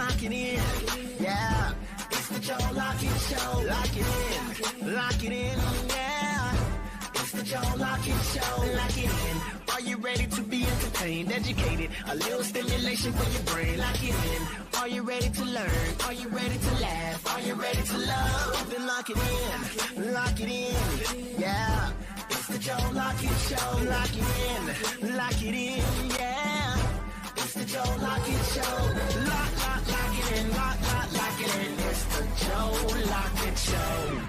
lock it in. Yeah, it's the Joe Lockett Show. Lock it in, yeah. It's the Joe Lockett Show. Lock it in. Are you ready to be entertained, educated? A little stimulation for your brain. Lock it in. Are you ready to learn? Are you ready to laugh? Are you ready to love? Then lock it in. Lock it in. Yeah. It's the Joe Lockett Show. Lock it in, yeah. It's the Joe Lockett Show. Lock it in, lock it in. It's the Joe Lockett Show.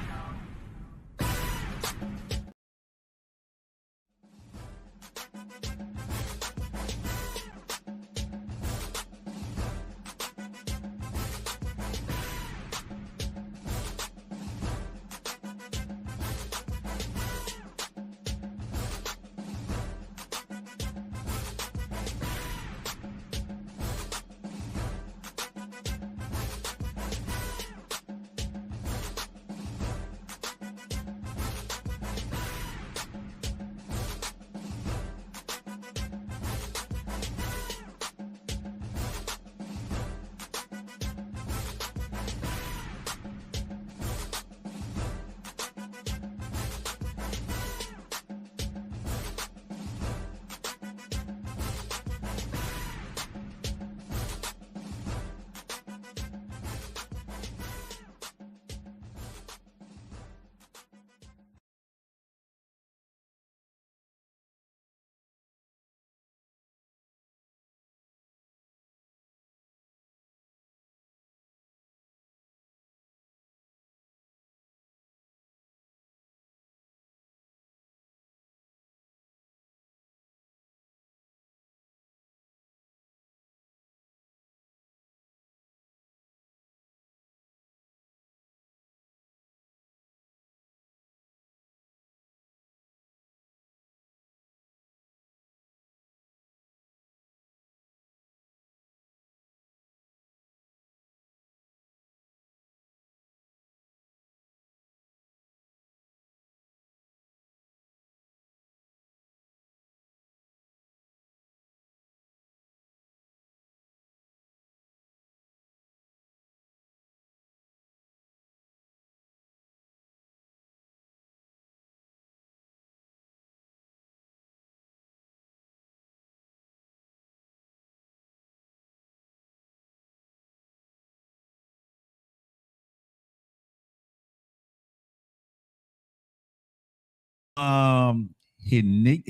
Nick.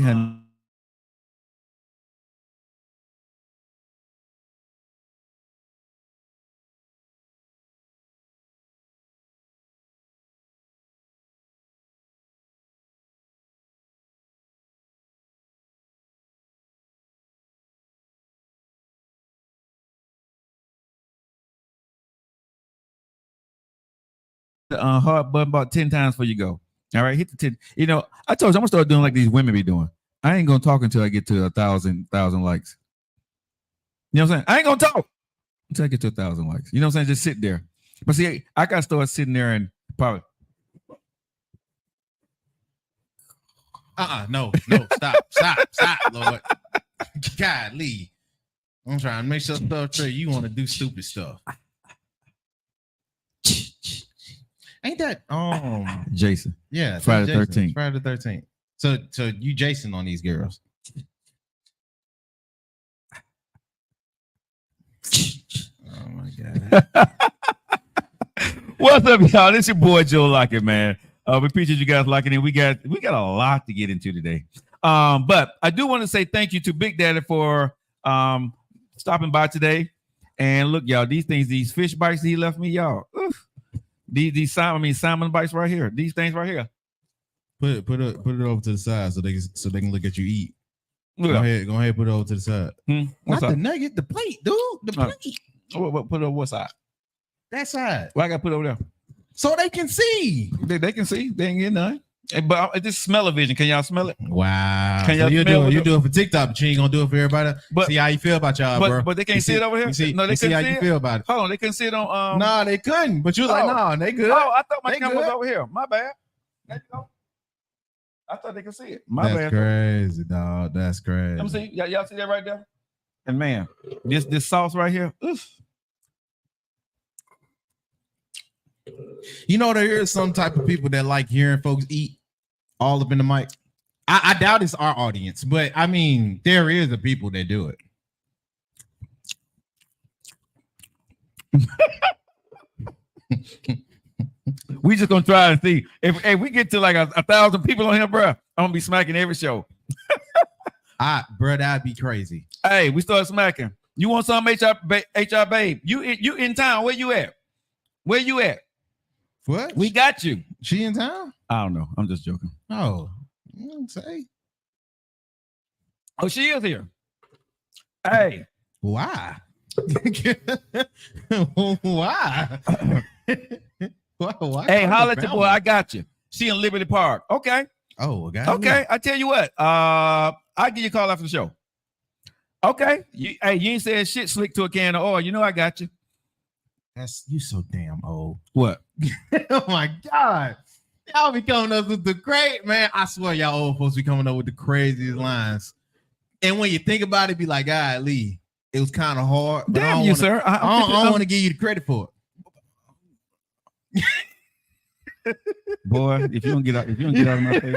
Hard button about 10 times before you go. All right, hit the 10. You know, I told you I'm gonna start doing like these women be doing. I ain't gonna talk until I get to 1,000 likes. You know what I'm saying? I ain't gonna talk until I get to 1,000 likes. You know what I'm saying? Just sit there. But see, I gotta start sitting there and probably. No, stop, Lord. Golly. I'm trying to make sure stuff you want to do stupid stuff. Ain't that Jason? Yeah, Friday the 13th. Friday the 13th. So you Jason on these girls. Oh my God. What's up, y'all? This your boy Joe Lockett, man. We appreciate you guys locking in. We got a lot to get into today. But I do want to say thank you to Big Daddy for stopping by today. And look, y'all, these fish bites he left me, y'all. Oof. These salmon bites right here. These things right here. Put it over to the side so they can look at you eat. Go ahead, put it over to the side. What's Not up? the nugget, the plate, dude. The plate. Put it over what side? That side. Why I gotta put it over there? So they can see. They can see. They ain't getting nothing. But this smell-o-vision. Can y'all smell it? Wow. Can y'all you do it for TikTok, but you ain't gonna do it for everybody. But see how you feel about y'all, bro. But they can't see it over here. No, they see how you feel about it. Hold on, they couldn't see it on. No, they couldn't. But you like, no, they good. Oh, I thought my they camera was good. over here. My bad. There you go. I thought they could see it. My That's bad. crazy, dog. That's crazy. Let me see. Y'all see that right there? And man, this sauce right here. Oof. You know, there is some type of people that like hearing folks eat all up in the mic. I doubt it's our audience, but I mean, there is a people that do it. We just gonna try and see if we get to like a 1,000 people on here, bro. I'm gonna be smacking every show. Bro, that'd be crazy. Hey, we start smacking. You want some HR babe? You in town? Where you at? Where you at? What? We got you. She in town? I don't know. I'm just joking. Oh, you don't say. Oh, she is here. Hey, why? Why? Why? Hey, holla at your boy. I got you. She in Liberty Park. Okay. Oh, okay. I tell you what. I'll give you a call after the show. Okay. You ain't saying shit slick to a can of oil. You know I got you. You so damn old. What? Oh my God. Y'all be coming up with the great man. I swear y'all old folks be coming up with the craziest lines. And when you think about it, be like, God, Lee, it was kind of hard. Damn you, sir. I don't want to give you the credit for it. Boy, if you don't get out of my face.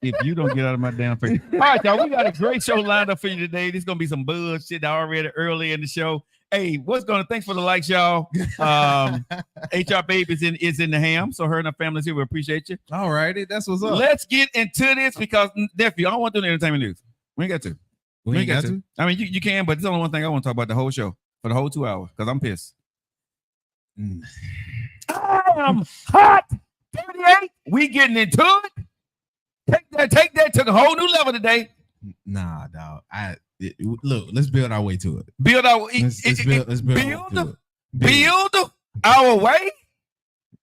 If you don't get out of my damn face. All right, y'all. We got a great show lined up for you today. This is gonna be some bullshit already early in the show. Hey, thanks for the likes, y'all. HR Babe is in the ham, so her and her family's here. We appreciate you. All righty, that's what's up. Let's get into this because nephew, I don't want to do the entertainment news. We ain't got to. We ain't got to. I mean, you can, but there's only one thing I want to talk about the whole show for the whole 2 hours because I'm pissed. I am hot. 38. We getting into it. Take that to a whole new level today. Nah, dog. Look, let's build our way to it. Build our way.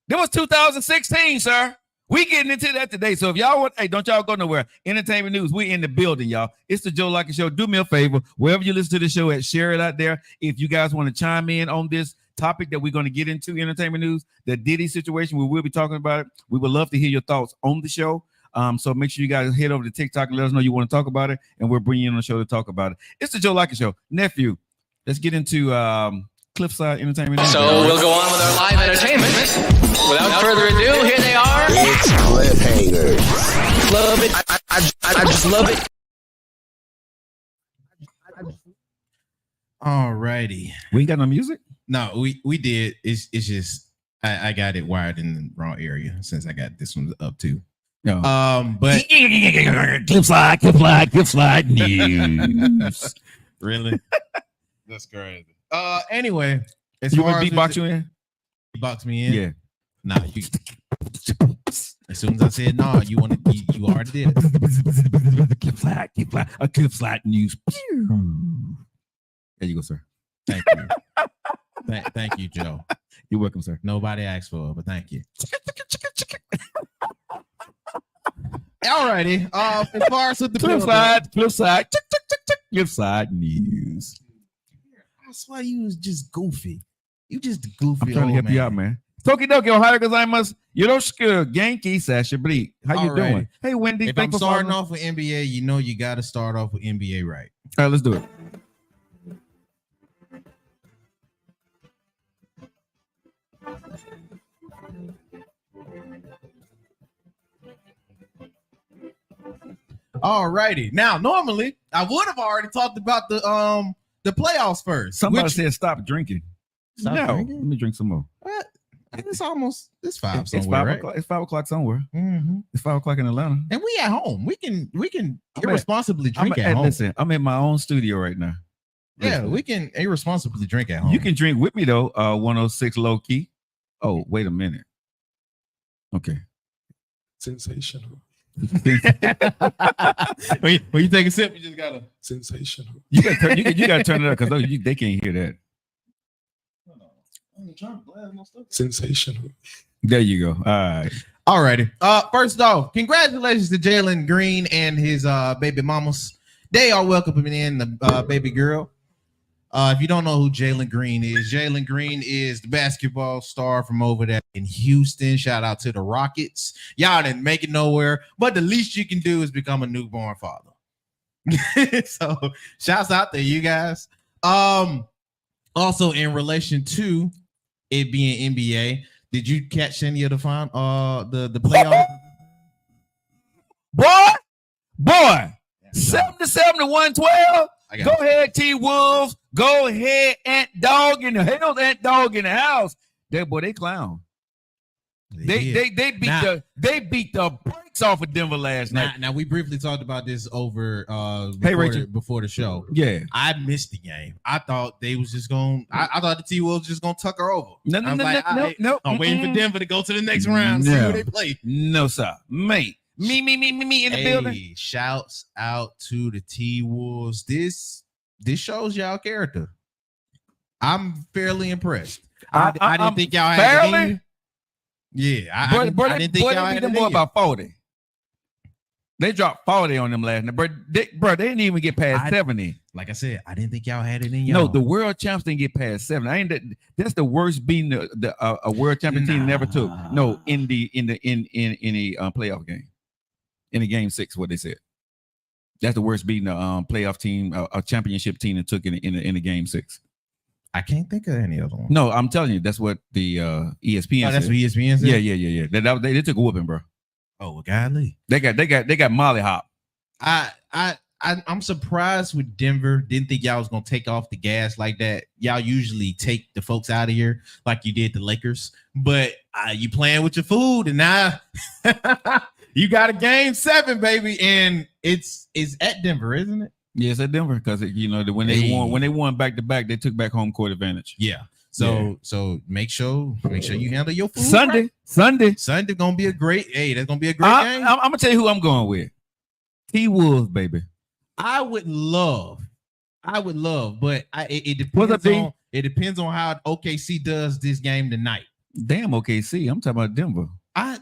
That was 2016, sir. We getting into that today. So if y'all want, hey, don't y'all go nowhere. Entertainment news, we in the building, y'all. It's the Joe Lockett Show. Do me a favor, wherever you listen to the show at, share it out there. If you guys want to chime in on this topic that we're going to get into, entertainment news, the Diddy situation, we will be talking about it. We would love to hear your thoughts on the show. So make sure you guys head over to TikTok and let us know you want to talk about it, and we'll bring you on the show to talk about it. It's the Joe Lockett Show. Nephew, let's get into Cliffside Entertainment. So we'll go on with our live entertainment. Without further ado, here they are. It's cliffhangers. Love it. I just love it. All righty. We ain't got no music? No, we did. It's just I got it wired in the wrong area since I got this one up too. No. But Cliffside news. Really? That's crazy. Anyway, you want to beatbox you in? Box me in? Yeah. Nah, you. As soon as I said no, you already did it. Cliffside news. There you go, sir. Thank you. Thank you, Joe. You're welcome, sir. Nobody asked for it, but thank you. All righty. As far as the Cliffside news. I swear you was just goofy. You just goofy. I'm trying to help you out, man. Tokidoki, Ohio gozaimasu. Yoroshiku, Genki, Sasha Bleak. How you doing? Hey, Wendy. If I'm starting off with NBA, you know you got to start off with NBA right. All right, let's do it. All righty. Now, normally I would have already talked about the playoffs first. Somebody said stop drinking. Stop drinking? Let me drink some more. What? It's 5 somewhere. It's 5 right? o'clock. It's 5 o'clock somewhere. Mm-hmm. It's 5 o'clock in Atlanta. And we at home. We can irresponsibly drink at home. Listen, I'm in my own studio right now. Yeah, we can irresponsibly drink at home. You can drink with me though. 106 low key. Oh, wait a minute. Okay. Sensational. when you take a sip, you just gotta sensational. You gotta turn it up because they can't hear that. Sensational. There you go. All right. Alrighty. First off, congratulations to Jalen Green and his baby mamas. They are welcoming in the baby girl. If you don't know who Jalen Green is the basketball star from over there in Houston. Shout out to the Rockets. Y'all didn't make it nowhere, but the least you can do is become a newborn father. So shouts out to you guys. Also in relation to it being NBA, Did you catch any of the the playoff? Boy, 77 to 112. Go it. ahead, T-Wolves. Go ahead, Ant Dog in the hell, Ant Dog in the house. They clown. They beat the brakes off of Denver last night. Now we briefly talked about this over before the show. Yeah, I missed the game. I thought they was just going. I thought the T-Wolves was just going to tuck her over. No. I'm waiting for Denver to go to the next round. See who they play. No, sir, mate. Me in the building. Shouts out to the T-Wolves. This shows y'all character. I'm fairly impressed. I didn't think y'all had it in you. Yeah, I didn't think y'all had it in more you. about 40. They dropped 40 on them last night, but they didn't even get past 70. Like I said, I didn't think y'all had it in you. No, the world champs didn't get past 70. That's the worst beating a world champion team never took. No, in the playoff game, in the game 6, what they said. That's the worst beating a playoff team, a championship team that took in the game 6. I can't think of any other one. No, I'm telling you, that's what the ESPN said. That's what ESPN said? Yeah. They took a whooping, bro. Oh, well, golly. They got Molly Hop. I'm surprised with Denver. Didn't think y'all was gonna take off the gas like that. Y'all usually take the folks out of here like you did the Lakers, but you playing with your food, and now you got a game 7, baby, and it's at Denver, isn't it? Yeah, it's at Denver because when they won back to back, they took back home court advantage. Yeah. So make sure you handle your food. Sunday gonna be a great. Hey, that's gonna be a great game. I'm gonna tell you who I'm going with. T-Wolves, baby. I would love, but it depends on how OKC does this game tonight. Damn OKC. I'm talking about Denver. I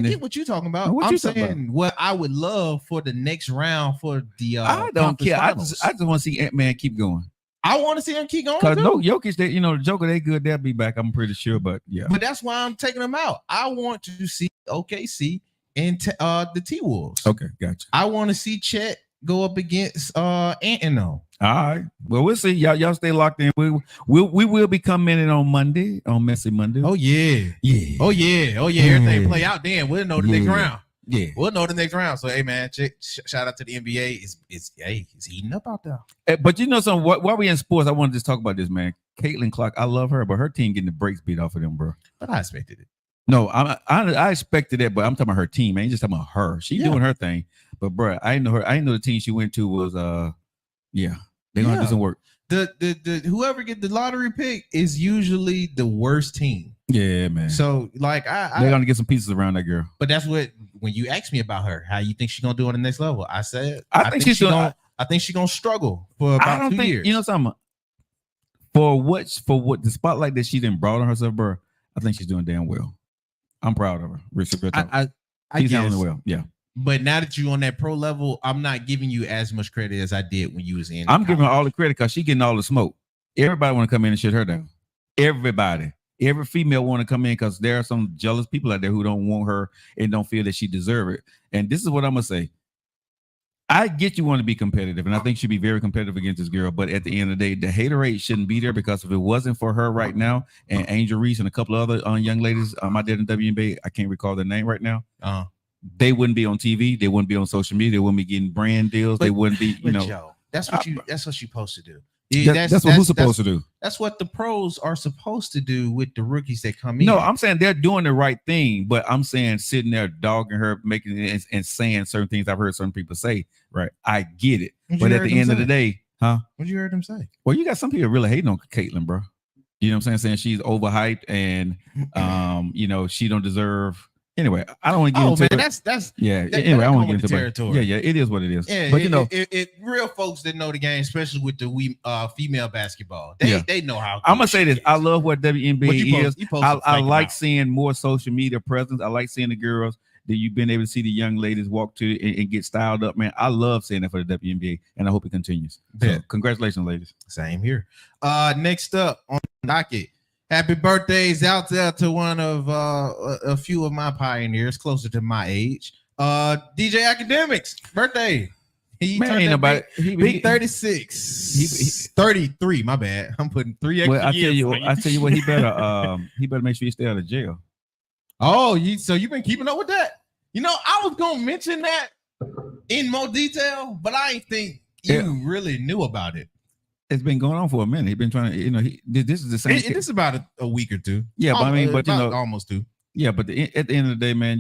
get what you're talking about. What I'm you saying what I would love for the next round for the I don't care. I just want to see Ant-Man keep going. I want to see him keep going. Because no Jokic, the Joker, they good. They'll be back. I'm pretty sure. But yeah. But that's why I'm taking them out. I want to see OKC and the T-Wolves. Okay, gotcha. I want to see Chet go up against Antino. All right. Well, we'll see. Y'all stay locked in. We will be coming in on Monday, on Messy Monday. Oh yeah. Oh yeah. Everything play out then. We'll know the next round. Yeah. We'll know the next round. So hey man, shout out to the NBA. It's heating up out there. But you know something, while we in sports, I want to just talk about this, man. Caitlin Clark, I love her, but her team getting the brakes beat off of them, bro. But I expected it. No, I expected that, but I'm talking about her team. I ain't just talking about her. She doing her thing. But bro, I didn't know her. I didn't know the team she went to was they're gonna do some work. The whoever get the lottery pick is usually the worst team. Yeah, man. So like they're gonna get some pieces around that girl. But that's what when you asked me about her, how you think she's gonna do on the next level? I said I think she's gonna struggle for about 2 years. You know something? For what the spotlight that she didn't brought on herself, bro, I think she's doing damn well. I'm proud of her. She's handling it well. Yeah. But now that you're on that pro level, I'm not giving you as much credit as I did when you was in. I'm giving her all the credit because she getting all the smoke. Everybody want to come in and shut her down. Everybody. Every female want to come in because there are some jealous people out there who don't want her and don't feel that she deserves it. And this is what I'm going to say. I get you want to be competitive, and I think she'd be very competitive against this girl. But at the end of the day, the hater rate shouldn't be there because if it wasn't for her right now and Angel Reese and a couple of other young ladies, I did in WNBA, I can't recall their name right now. They wouldn't be on TV. They wouldn't be on social media. They wouldn't be getting brand deals. They wouldn't be, Joe, that's what you're supposed to do. That's what who's supposed to do. That's what the pros are supposed to do with the rookies that come in. No, I'm saying they're doing the right thing, but I'm saying sitting there dogging her, making it and saying certain things I've heard certain people say. Right, I get it, but at the end of the day, What you heard them say? Well, you got some people really hating on Caitlin, bro. You know what I'm saying she's overhyped and she don't deserve. Anyway, I don't want to get into it. That's anyway, I want to get into territory. Yeah, it is what it is. Yeah, but it real folks that know the game, especially with the female basketball, they know how. I'm gonna say this. I love what WNBA is. I like seeing more social media presence. I like seeing the girls that you've been able to see the young ladies walk to and get styled up, man. I love seeing that for the WNBA, and I hope it continues. So, congratulations, ladies. Same here. Next up on the docket. Happy birthdays out there to one of a few of my pioneers closer to my age. DJ Academics, birthday. He Man, turned ain't that nobody. big 36. 33, my bad. I'm putting 3 extra Well, I years on you. tell you what, he better make sure he stay out of jail. Oh, so you've been keeping up with that? You know, I was gonna mention that in more detail, but I ain't think you really knew about it. It's been going on for a minute. He's been trying to, this is the same. This is about a week or two. Yeah, but I mean, but almost 2. Yeah, but at the end of the day, man,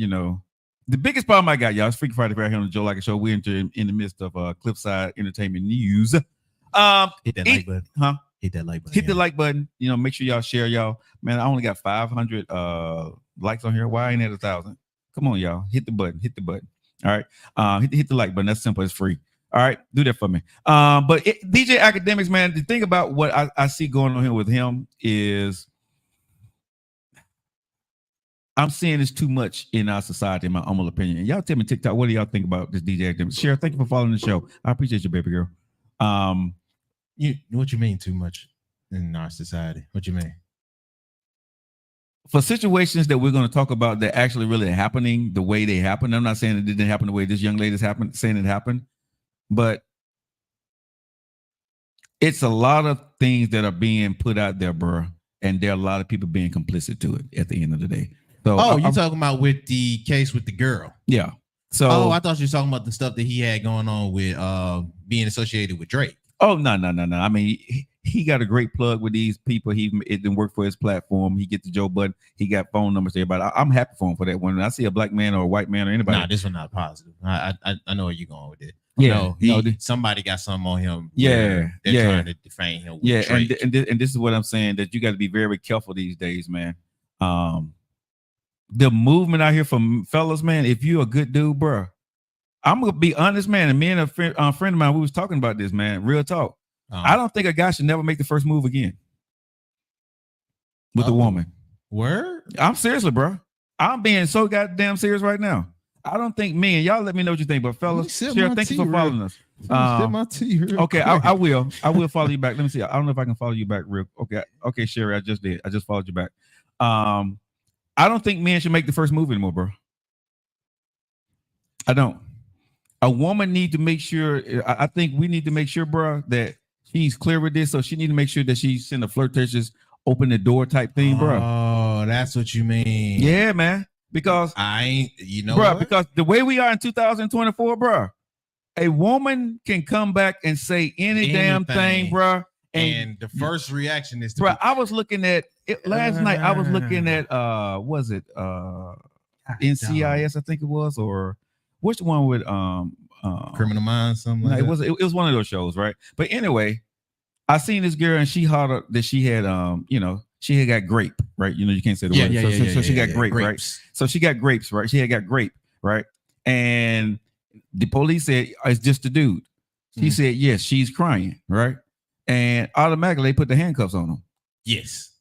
the biggest problem I got, y'all, is Freaky Friday right here on the Joe Lockett Show. We're in the midst of Cliffside Entertainment News. Hit that like button. Huh? Hit that like button. Hit the like button. Make sure y'all share, y'all. Man, I only got 500 likes on here. Why ain't it 1,000? Come on, y'all. Hit the button. Hit the button. All right. Hit the like button. That's simple. It's free. All right. Do that for me. But DJ Academics, man, the thing about what I see going on here with him is I'm seeing this too much in our society, in my humble opinion. And y'all tell me, TikTok, what do y'all think about this DJ Academics? Cher, thank you for following the show. I appreciate you, baby girl. What you mean too much in our society? What you mean? For situations that we're going to talk about that actually really happening the way they happened. I'm not saying it didn't happen the way this young lady's saying it happened, but it's a lot of things that are being put out there, bro. And there are a lot of people being complicit to it at the end of the day. So, you're talking about with the case with the girl? Yeah. So, I thought you were talking about the stuff that he had going on with being associated with Drake. Oh, no. I mean, he got a great plug with these people. It didn't work for his platform. He get the Joe button. He got phone numbers to everybody. I'm happy for him for that one. When I see a black man or a white man or anybody. Nah, this one not positive. I know where you're going with it. Yeah, somebody got something on him. Yeah, they're trying to defame him. With Drake. And this is what I'm saying, that you got to be very careful these days, man. The movement out here from fellas, man. If you're a good dude, bro, I'm gonna be honest, man. And me and a friend of mine, we was talking about this, man. Real talk. I don't think a guy should never make the first move again with a woman. Word? I'm seriously, bro. I'm being so goddamn serious right now. I don't think men. Y'all let me know what you think, but fellas, Cher, thank you for following us. Okay, I will follow you back. Let me see. I don't know if I can follow you back real. Okay, Sherry, I just did. I just followed you back. I don't think men should make the first move anymore, bro. I don't. A woman need to make sure. I think we need to make sure, bro, that she's clear with this. So she need to make sure that she's send a flirtatious, open the door type thing, bro. Oh, that's what you mean. Yeah, man. Because bro, because the way we are in 2024, bro, a woman can come back and say anything. Damn thing, bro. And the first reaction is, bro, I was looking at it last night. I was looking at was it NCIS, I think it was, or which one with Criminal Minds, something like that? It was one of those shows, right? But anyway, I seen this girl and she hollered that she had she had got grape, right? You can't say the word. So she got grape, right? So she got grapes, right? She had got grape, right? And the police said, it's just a dude. She said, yes, she's crying, right? And automatically they put the handcuffs on him. Yes.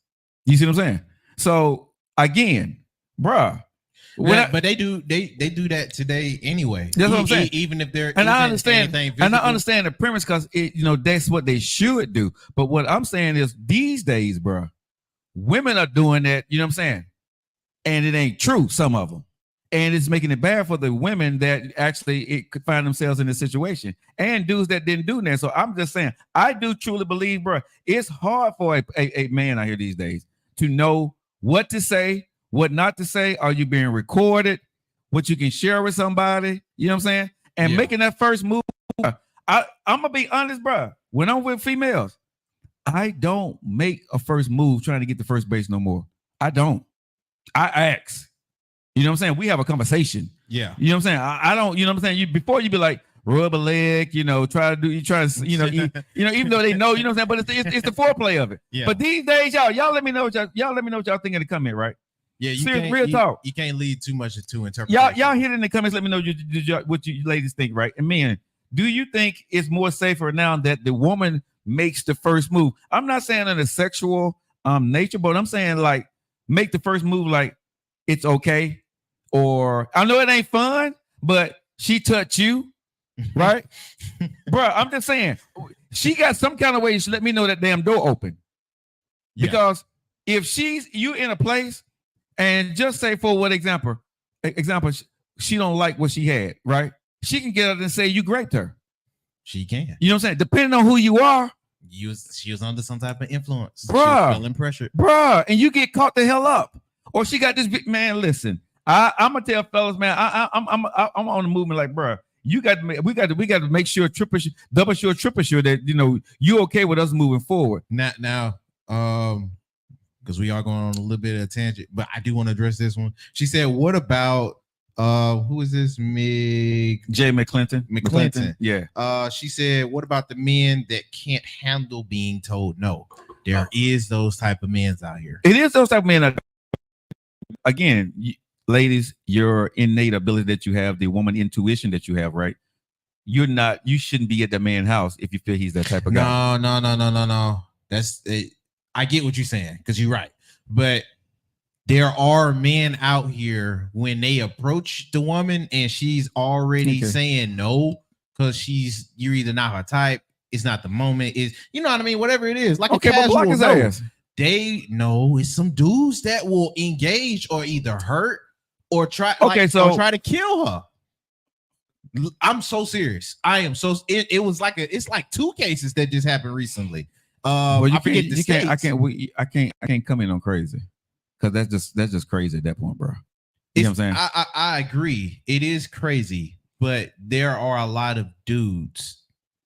You see what I'm saying? So again, bruh. But they do that today anyway. That's what I'm saying. Even if they're I understand the premise, because that's what they should do. But what I'm saying is these days, bruh, women are doing that, you know what I'm saying? And it ain't true, some of them. And it's making it bad for the women that actually could find themselves in this situation, and dudes that didn't do that. So I'm just saying, I do truly believe, bro, it's hard for a man out here these days to know what to say, what not to say. Are you being recorded? What you can share with somebody? You know what I'm saying? And making that first move. I'm gonna be honest, bro. When I'm with females, I don't make a first move trying to get the first base no more. I don't. I ask. You know what I'm saying? We have a conversation. Yeah. You know what I'm saying? I don't, you know what I'm saying? Before you be like, rub a leg, even though they know, you know what I'm saying? But it's the foreplay of it. Yeah. But these days, y'all let me know what y'all think in the comment, right? Yeah, real talk. You can't lead too much into interpretation. Y'all hit in the comments, let me know what you ladies think, right? And men, do you think it's more safer now that the woman makes the first move? I'm not saying in a sexual nature, but I'm saying like make the first move, like it's okay. Or I know it ain't fun, but she touched you, right? Bro, I'm just saying, she got some kind of way to let me know that damn door open. Yeah. Because if you in a place and just say for what example, she don't like what she had, right? She can get up and say you raped her. She can. You know what I'm saying? Depending on who you are, She was under some type of influence. Bruh. She was feeling pressured. bruh, and you get caught the hell up. Or she got this big man. Listen, I'm gonna tell fellas, man. I'm on the movement like, bruh. We got to make sure double sure, triple sure that you okay with us moving forward. Now, because we are going on a little bit of a tangent, but I do want to address this one. She said, "What about who is this? Jay McClinton. Yeah. She said, "What about the men that can't handle being told no? There is those type of men out here. It is those type of men. Again, ladies, your innate ability that you have, the woman intuition that you have, right? You shouldn't be at the man's house if you feel he's that type of guy. No. That's it. I get what you're saying because you're right, but there are men out here when they approach the woman and she's already saying no because you're either not her type, it's not the moment, is you know what I mean? Whatever it is, like okay, but block his ass. They know it's some dudes that will engage or either hurt or try. Okay, or try to kill her. I'm so serious. I am so. It's like 2 cases that just happened recently. Well, I forget the states. I can't come in on crazy because that's just crazy at that point, bro. You know what I'm saying? I agree. It is crazy, but there are a lot of dudes,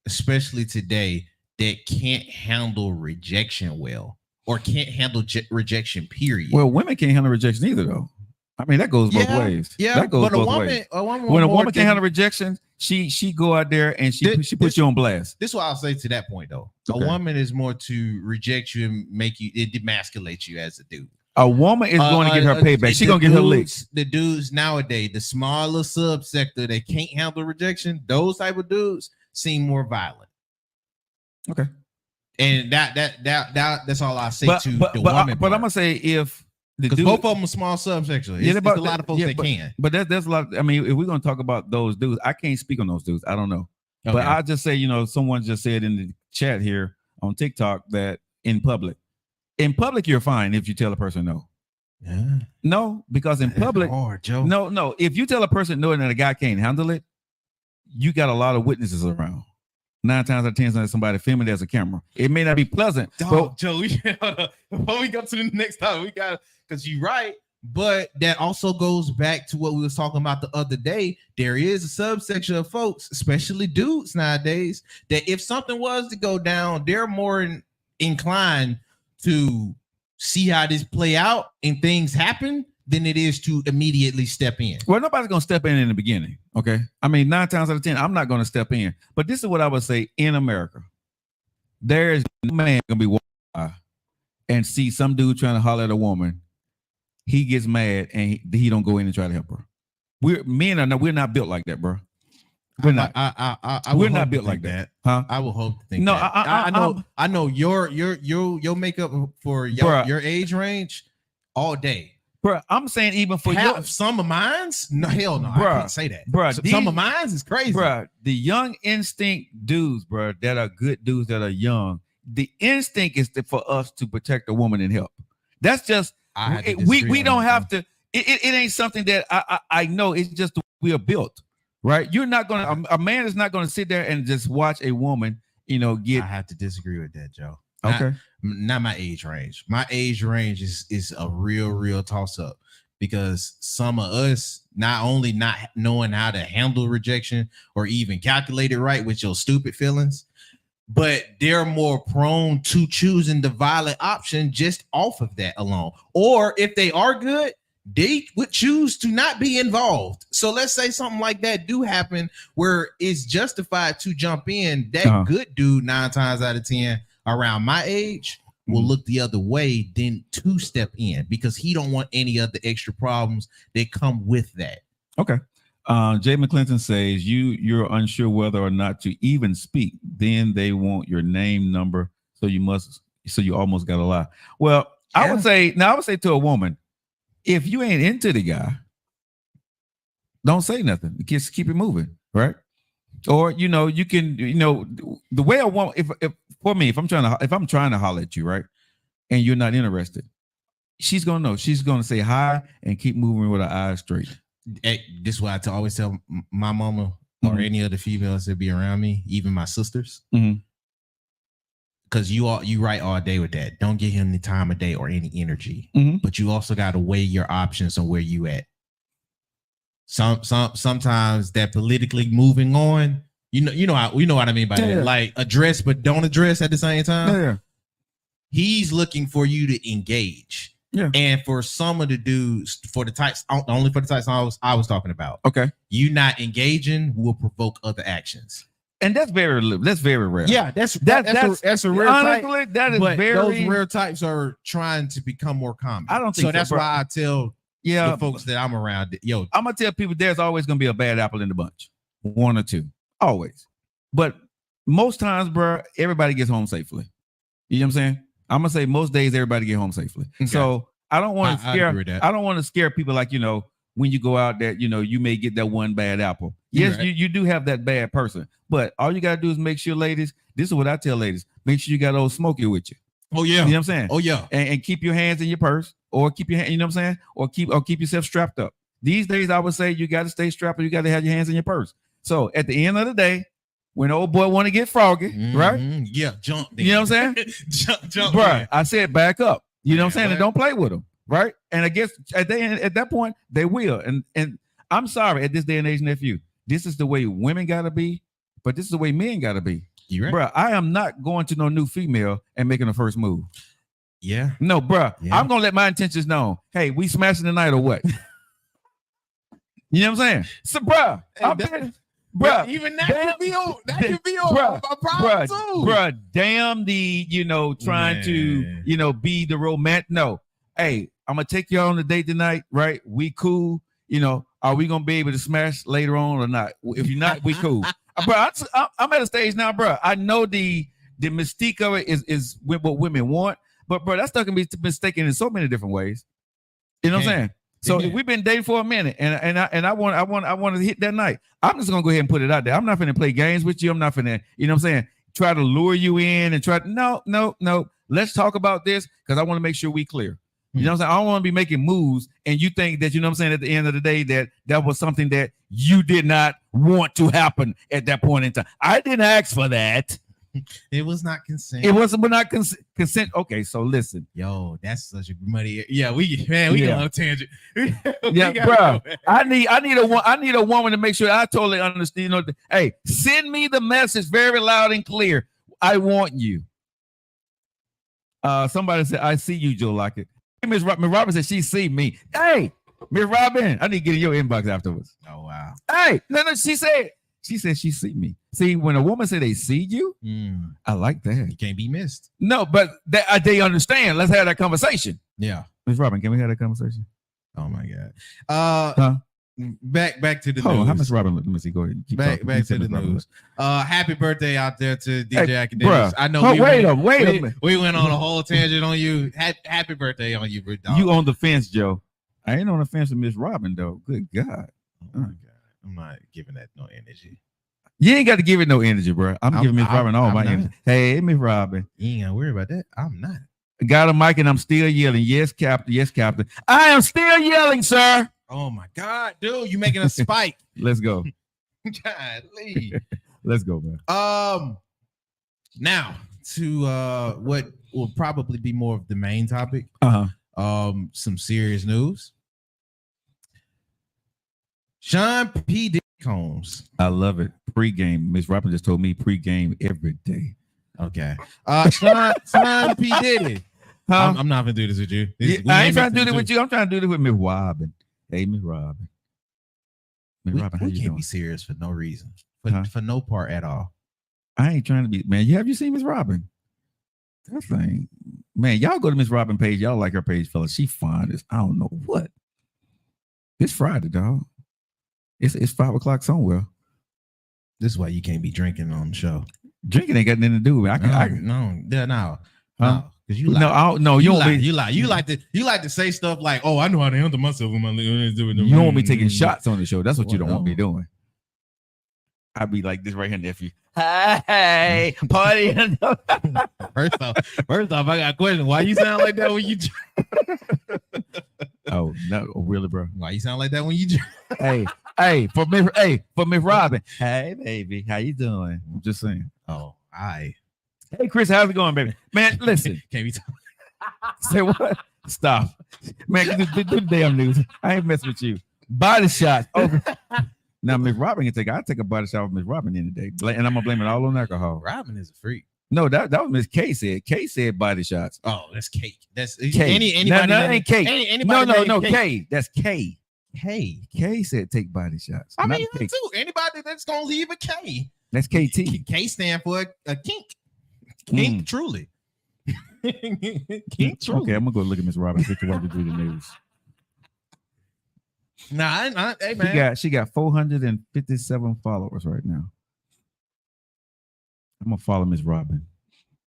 especially today, that can't handle rejection well or can't handle rejection. Period. Well, women can't handle rejection either, though. I mean, that goes both ways. Yeah, that goes both ways. When a woman can't handle rejection, she go out there and she puts you on blast. This is what I'll say to that point, though. Okay. A woman is more to reject you and it demasculates you as a dude. A woman is going to get her payback. She's going to get her licks. The dudes nowadays, the smaller subsector that can't handle rejection, those type of dudes seem more violent. Okay. And that's all I say to the woman. But I'm gonna say if because both of them are small subsections. It's a lot of folks that can. But there's a lot. I mean, if we're gonna talk about those dudes, I can't speak on those dudes. I don't know. Okay. But I just say, someone just said in the chat here on TikTok that in public you're fine if you tell a person no. Yeah. No, because in public, hard, Joe. No. If you tell a person no and a guy can't handle it, you got a lot of witnesses around. 9 times out of 10, somebody filming there's a camera. It may not be pleasant. But Joe, before we go to the next time, we got because you're right. But that also goes back to what we was talking about the other day. There is a subsection of folks, especially dudes nowadays, that if something was to go down, they're more inclined to see how this play out and things happen than it is to immediately step in. Well, nobody's going to step in the beginning, okay? I mean, 9 times out of 10, I'm not going to step in. But this is what I would say in America. There is no man going to be walking by and see some dude trying to holler at a woman. He gets mad and he don't go in and try to help her. We're not built like that, bro. We're not. We're not built like that, huh? I will hope to think. No, that. I know your makeup for your age range all day. Bro, I'm saying even for some of mine's, no, hell no, bruh, I can't say that. Bro, some of mine's is crazy. Bro, the young instinct dudes, bro, that are good dudes that are young, the instinct is for us to protect a woman and help. That's just we don't have to. It ain't something that I know. It's just the way we are built, right? You're not gonna a man is not gonna sit there and just watch a woman, get. I have to disagree with that, Joe. Okay. Not my age range. My age range is a real toss up because some of us not only not knowing how to handle rejection or even calculate it right with your stupid feelings, but they're more prone to choosing the violent option just off of that alone. Or if they are good, they would choose to not be involved. So let's say something like that do happen where it's justified to jump in. That good dude 9 times out of 10 around my age will look the other way than to step in because he don't want any of the extra problems that come with that. Okay. Jay McClinton says you're unsure whether or not to even speak. Then they want your name, number, so you almost got to lie. Well, yeah. I would say to a woman, if you ain't into the guy, don't say nothing. Just keep it moving, right? Or you can the way I want if for me if I'm trying to holler at you, right, and you're not interested, she's gonna know. She's gonna say hi and keep moving with her eyes straight. Hey, this is why I always tell my mama or any of the females that be around me, even my sisters. Mhm. Because you right all day with that. Don't give him the time of day or any energy. Mhm. But you also got to weigh your options on where you at. Sometimes that politically moving on, you know what I mean by that. Like address but don't address at the same time. Yeah. He's looking for you to engage. Yeah. And for some of the dudes, only for the types I was talking about. Okay. You not engaging will provoke other actions. And that's very rare. Yeah, that's a rare honestly, type. that is But very those rare types are trying to become more common. I don't think so. That's bro. why I tell the folks that I'm around, I'm gonna tell people there's always gonna be a bad apple in the bunch, one or two, always. But most times, bro, everybody gets home safely. You know what I'm saying? I'm gonna say most days everybody get home safely. Okay. So I don't want to scare. I don't want to scare people like when you go out there, you may get that one bad apple. Yes, right. you do have that bad person, but all you gotta do is make sure, ladies. This is what I tell ladies: make sure you got old Smokey with you. Oh yeah, you know what I'm saying? Oh yeah, and keep your hands in your purse, or keep your hand. You know what I'm saying? Or keep yourself strapped up. These days, I would say you got to stay strapped, or you got to have your hands in your purse. So at the end of the day, when old boy want to get froggy, right? Yeah, jump. Then. You know what I'm saying? jump, bro. Man. I said back up. You know what I'm saying? And don't play with them, right? And I guess at that point they will. And I'm sorry at this day and age, nephew. This is the way women gotta be, but this is the way men gotta be. You right, bro? I am not going to no new female and making the first move. Yeah, no, bro. Yeah. I'm gonna let my intentions known. Hey, we smashing tonight or what? You know what I'm saying? So, bro, Bruh, even that could be on. That could be on a problem too. Bruh, damn the trying to be the romantic. No, hey, I'm gonna take y'all on a date tonight, right? We cool. Are we gonna be able to smash later on or not? If you're not, we cool. Bro, I'm at a stage now, bro. I know the mystique of it is what women want, but bro, that stuff can be mistaken in so many different ways. You know what I'm saying? So if we've been dating for a minute, and I want to hit that night, I'm just gonna go ahead and put it out there. I'm not gonna play games with you. I'm not gonna, you know what I'm saying, try to lure you in and try to no. Let's talk about this because I want to make sure we clear. You know what I'm saying? I don't want to be making moves and you think that, you know what I'm saying, at the end of the day that was something that you did not want to happen at that point in time. I didn't ask for that. It was not consent. It wasn't not consent. Okay, so listen. Yo, that's such a muddy. Yeah, we go on a tangent. Yeah, bro. I need a woman to make sure I totally understand. Hey, send me the message very loud and clear. I want you. Somebody said, I see you, Joe Lockett. Miss Robin said she see me. Hey, Miss Robin, I need to get in your inbox afterwards. Oh wow. Hey, no, she said she see me. See, when a woman say they see you, I like that. You can't be missed. No, but they understand. Let's have that conversation. Yeah. Miss Robin, can we have that conversation? Oh my God. Back to the news. How Miss Robin? Let me see. Go ahead. Back to the news. Happy birthday out there to DJ Academics. I know. Wait a minute. We went on a whole tangent on you. Happy birthday on you, bro. You on the fence, Joe? I ain't on the fence with Miss Robin though. Good God. Oh my God. I'm not giving that no energy. You ain't got to give it no energy, bro. I'm giving Miss Robin all my energy. Hey, Miss Robin. You ain't gotta worry about that. I'm not. Got a mic and I'm still yelling. Yes, Captain. Yes, Captain. I am still yelling, sir. Oh my God, dude, you making a spike. Let's go. Golly. Let's go, man. Now to what will probably be more of the main topic. Some serious news. Sean P. Diddy Combs. I love it. Pre-game. Miss Robin just told me pre-game every day. Okay. Sean P. Diddy. I'm not gonna do this with you. I ain't trying to do this with you. I'm trying to do this with Miss Robin. Hey, Miss Robin. Robin, we can't be serious for no reason. For no part at all. I ain't trying to be, man. Have you seen Miss Robin? That thing, man. Y'all go to Miss Robin page. Y'all like her page, fellas. She fine as I don't know what. It's Friday, dog. It's 5:00 somewhere. This is why you can't be drinking on the show. Drinking ain't got nothing to do with it. No. Because you lie. You like to say stuff like, "Oh, I know how to handle myself." You don't want me taking shots on the show. That's what you don't want me doing. I'd be like this right here, nephew. Hey, party. First off, I got a question. Why you sound like that when you drink? Oh, no, really, bro? Why you sound like that when you drink? Hey, Hey, for Miss Robin. Hey, baby, how you doing? I'm just saying. Oh, I Hey, Chris, how's it going, baby? Man, listen. can't be talking. Say what? Stop, man. Do the damn news. I ain't messing with you. Body shots. Oh, now Miss Robin can take. I take a body shot with Miss Robin in the day, and I'm gonna blame it all on alcohol. Robin is a freak. No, that was Miss K said. K said body shots. Oh, that's cake. That's K. anybody. No, that ain't cake. Anybody No. cake. K. That's K. K. K said take body shots. I not mean, cake. too. Anybody that's gonna leave a K. That's KT. K stand for a kink. Kink, truly. Kink, truly. Okay, I'm gonna go look at Miss Robin. Picture while we do the news. Nah, hey man. She got 457 followers right now. I'm gonna follow Miss Robin.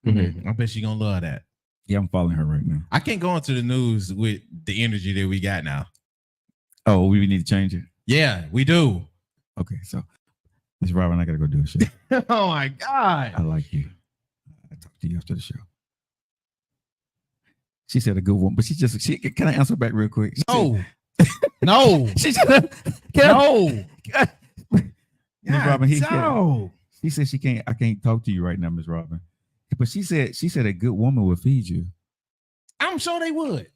I bet she gonna love that. Yeah, I'm following her right now. I can't go into the news with the energy that we got now. Oh, we need to change it. Yeah, we do. Okay, so Miss Robin, I gotta go do a show. Oh my God. I like you. I talked to you after the show. She said a good one, but she can I answer back real quick? No. No. She said No. Miss Robin, no. she said she can't. I can't talk to you right now, Miss Robin. But she said a good woman would feed you. I'm sure they would.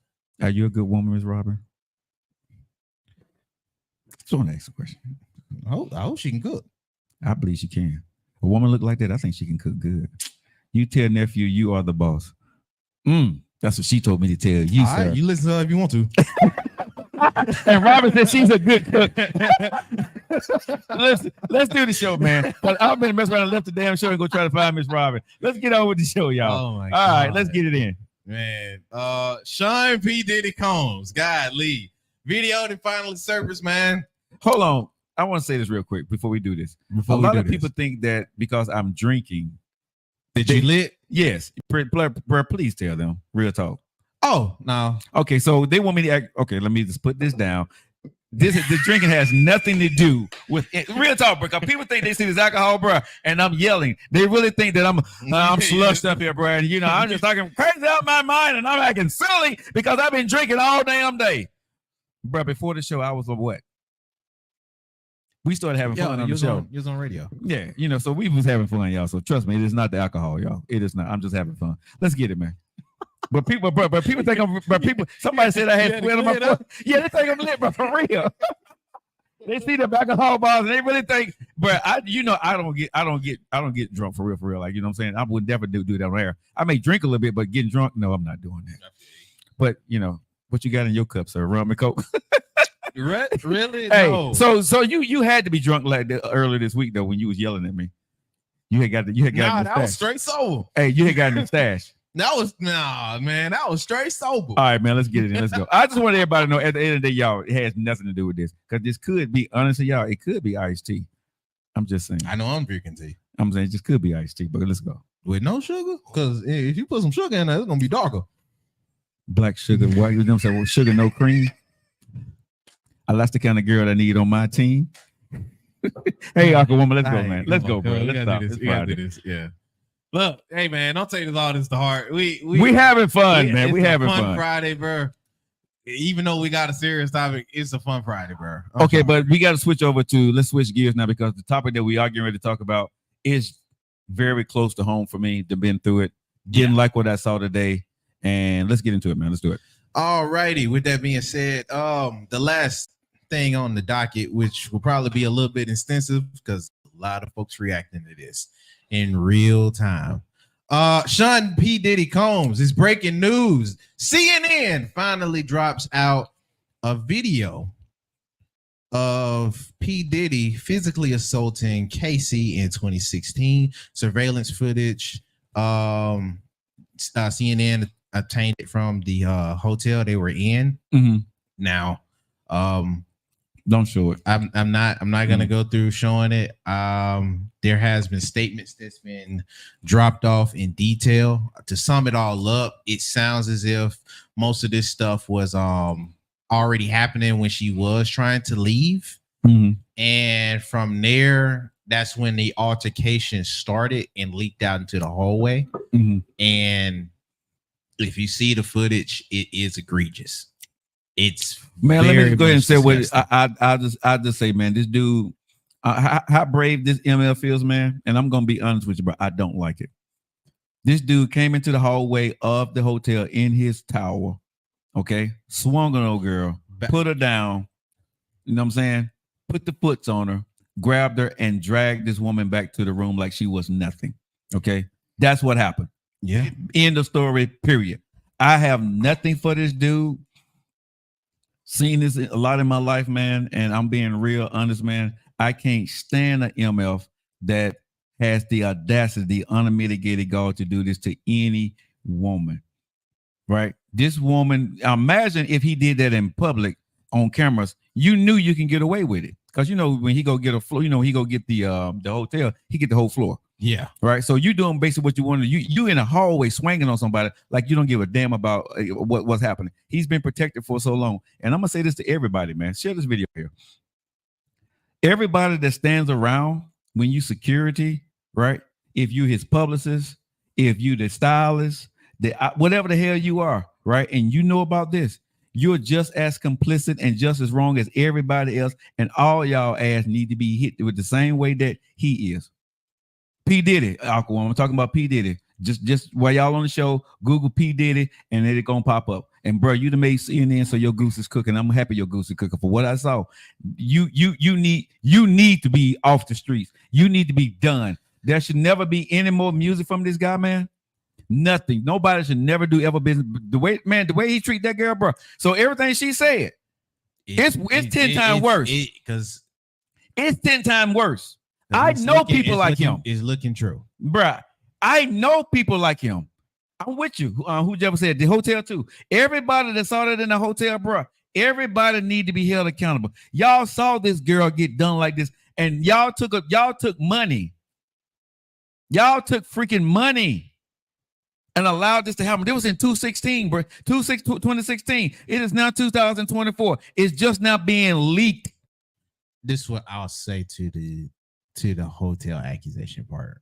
Are you a good woman, Miss Robin? Just want to ask a question. I hope she can cook. I believe she can. A woman look like that, I think she can cook good. You tell nephew you are the boss. That's what she told me to tell you, sir. Right, you listen to her if you want to. And Robin said she's a good cook. Let's do the show, man. I've been messing around and left the damn show and go try to find Miss Robin. Let's get on with the show, y'all. Oh my All God. right, let's get it in. Man, Sean P. Diddy Combs, God Lee, video that finally surfaced, man. Hold on. I want to say this real quick before we do this. A lot of people think that because I'm drinking. Did you lit? Yes. Please tell them. Real talk. Oh, no. Okay, so they want me to act. Okay, let me just put this down. The drinking has nothing to do with it. Real talk, because people think they see this alcohol, bro, and I'm yelling. They really think that I'm slushed up here, bro. And I'm just talking crazy out my mind, and I'm acting silly because I've been drinking all damn day, bro. Before the show, I was on what? We started having fun on the show. You was on radio. Yeah, so we was having fun, y'all. So trust me, it is not the alcohol, y'all. It is not. I'm just having fun. Let's get it, man. But people think I'm. But people, somebody said I had sweat on my foot. Yeah, they think I'm lit, but for real. They see the alcohol bars and they really think. But I don't get drunk for real. Like, you know what I'm saying. I would never do that on air. I may drink a little bit, but getting drunk, no, I'm not doing that. But what you got in your cup, sir? Rum and coke. Really? Hey, no. so you had to be drunk like earlier this week though when you was yelling at me. You had got in the stash. That was straight sober. Hey, you had got in the stash. That was straight sober. All right, man, let's get it in. Let's go. I just want everybody to know at the end of the day, y'all, it has nothing to do with this. Because this could be, honestly, y'all, it could be iced tea. I'm just saying. I know I'm drinking tea. I'm saying it just could be iced tea, but let's go. With no sugar? Because if you put some sugar in there, it's going to be darker. Black sugar, white, you know what I'm saying? Well, sugar, no cream. That's the kind of girl I need on my team. Hey, Aqua Woman, let's go, man. Let's go, bro. Let's stop. We gotta do this. Yeah. Look, hey man, don't take all this to heart. We having fun, man. We having fun. Friday, bro. Even though we got a serious topic, it's a fun Friday, bro. Okay, but we got to switch over to let's switch gears now because the topic that we are getting ready to talk about is very close to home for me. To been through it, didn't like what I saw today, and let's get into it, man. Let's do it. All righty. With that being said, the last thing on the docket, which will probably be a little bit extensive because a lot of folks reacting to this in real time. Sean P. Diddy Combs is breaking news. CNN finally drops out a video of P. Diddy physically assaulting Casey in 2016. Surveillance footage. CNN obtained it from the hotel they were in. Mm-hmm. Now, don't show it. I'm not gonna go through showing it. There has been statements that's been dropped off in detail. To sum it all up, it sounds as if most of this stuff was already happening when she was trying to leave. Mm-hmm. And from there, that's when the altercation started and leaked out into the hallway. Mm-hmm. And if you see the footage, it is egregious. it's Man, let me very just go ahead and much say what disgusting. I just say, man, this dude, how brave this ML feels, man. And I'm gonna be honest with you, bro. I don't like it. This dude came into the hallway of the hotel in his towel, okay, swung an old girl, put her down, you know what I'm saying? Put the foots on her, grabbed her, and dragged this woman back to the room like she was nothing. Okay. That's what happened. Yeah. End of story, period. I have nothing for this dude. Seen this a lot in my life, man, and I'm being real honest, man. I can't stand an MF that has the audacity, the unmitigated gall to do this to any woman, right? This woman, imagine if he did that in public on cameras, you knew you can get away with it. Because you know, when he go get a floor, you know, he go get the hotel, he get the whole floor. Yeah. Right. So you doing basically what you want to do. You in a hallway swinging on somebody like you don't give a damn about what's happening. He's been protected for so long. And I'm gonna say this to everybody, man. Share this video here. Everybody that stands around when you security, right? If you his publicist, if you the stylist, whatever the hell you are, right? And you know about this, you're just as complicit and just as wrong as everybody else. And all y'all ass need to be hit with the same way that he is. P. Diddy, Aqua, I'm talking about P. Diddy. Just while y'all on the show, Google P. Diddy, and then it's gonna pop up. And bro, you done made CNN, so your goose is cooking. I'm happy your goose is cooking. For what I saw, you need to be off the streets. You need to be done. There should never be any more music from this guy, man. Nothing. Nobody should never do ever business. The way he treat that girl, bro. So everything she said, it's 10 times worse. Because it's 10 times worse. I know people like him. It's looking true, bruh. I know people like him. I'm with you. Who ever said the hotel too? Everybody that saw that in the hotel, bruh. Everybody need to be held accountable. Y'all saw this girl get done like this, and y'all took money. Y'all took freaking money and allowed this to happen. It was in 2016, bro. 2016. It is now 2024. It's just now being leaked. This is what I'll say to the hotel accusation part.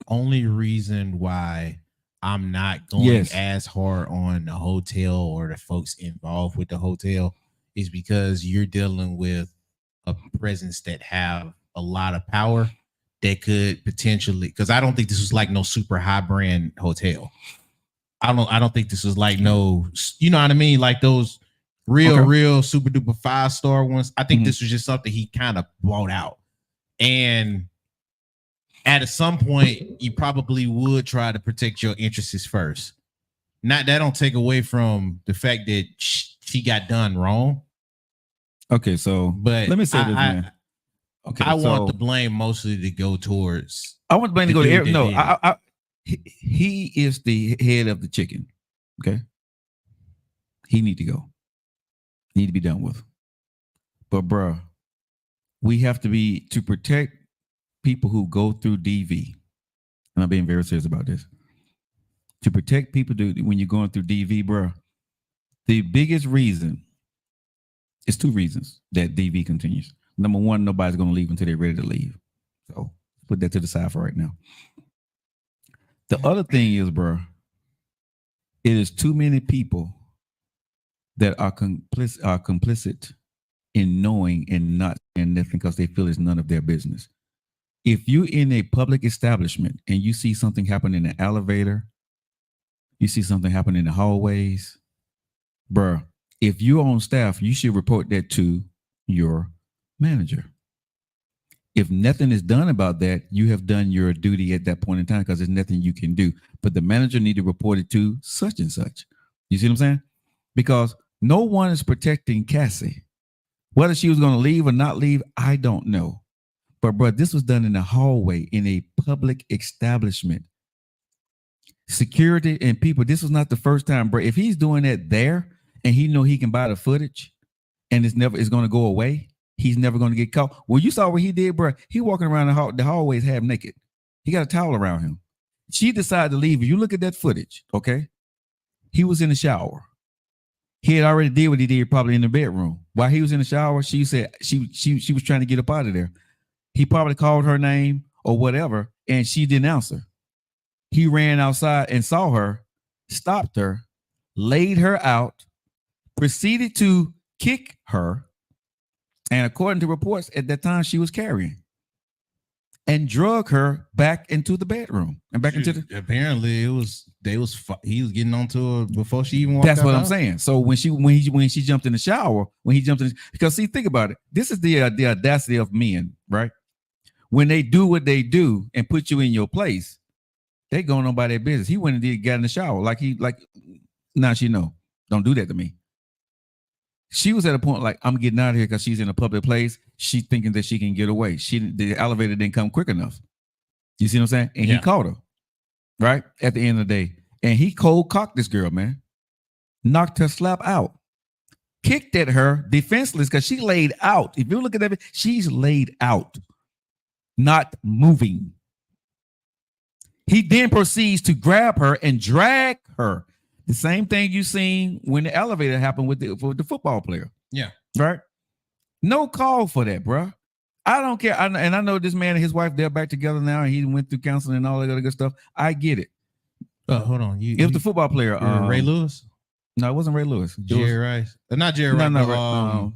Only reason why I'm not going as hard on the hotel or the folks involved with the hotel is because you're dealing with a presence that have a lot of power that could potentially, because I don't think this was like no super high brand hotel. I don't think this was like no, you know what I mean? Like those real super duper 5-star ones. I think this was just something he kind of bought out. And at some point, you probably would try to protect your interests first. Not that don't take away from the fact that she got done wrong. Okay, so but let me say this, man. Okay, I want the blame mostly to go towards. I want the blame to go to no. He is the head of the chicken. Okay, he need to go. Need to be done with. But bro, we have to protect people who go through DV. And I'm being very serious about this. To protect people when you're going through DV, bro, the biggest reason is 2 reasons that DV continues. Number 1, nobody's going to leave until they're ready to leave. So put that to the side for right now. The other thing is, bro, it is too many people that are complicit in knowing and not saying nothing because they feel it's none of their business. If you're in a public establishment and you see something happen in the elevator, you see something happen in the hallways, bruh, if you're on staff, you should report that to your manager. If nothing is done about that, you have done your duty at that point in time because there's nothing you can do. But the manager need to report it to such and such. You see what I'm saying? Because no one is protecting Cassie. Whether she was going to leave or not leave, I don't know. But bro, this was done in the hallway in a public establishment. Security and people, this was not the first time, bro. If he's doing that there and he know he can buy the footage and it's going to go away, he's never going to get caught. Well, you saw what he did, bro. He walking around the hallways half naked. He got a towel around him. She decided to leave. If you look at that footage, okay? He was in the shower. He had already did what he did probably in the bedroom. While he was in the shower, she said she was trying to get up out of there. He probably called her name or whatever, and she didn't answer. He ran outside and saw her, stopped her, laid her out, proceeded to kick her, and according to reports at that time, she was carrying, and drug her back into the bedroom and back into the. Apparently, he was getting onto her before she even walked That's out what the I'm house. saying. So when she jumped in the shower, because see, think about it. This is the audacity of men, right? When they do what they do and put you in your place, they going on by their business. He went and got in the shower like now she know. Don't do that to me. She was at a point like, I'm getting out of here because she's in a public place. She's thinking that she can get away. The elevator didn't come quick enough. You see what I'm saying? And he caught her, right? At the end of the day. And he cold cocked this girl, man. Knocked her slap out. Kicked at her defenseless because she laid out. If you look at that, she's laid out. Not moving. He then proceeds to grab her and drag her. The same thing you seen when the elevator happened with the football player. Yeah. Right? No call for that, bro. I don't care. And I know this man and his wife, they're back together now, and he went through counseling and all that other good stuff. I get it. Hold on. It was the football player. Ray Lewis? No, it wasn't Ray Lewis. Jerry Rice. Not Jerry Rice. No,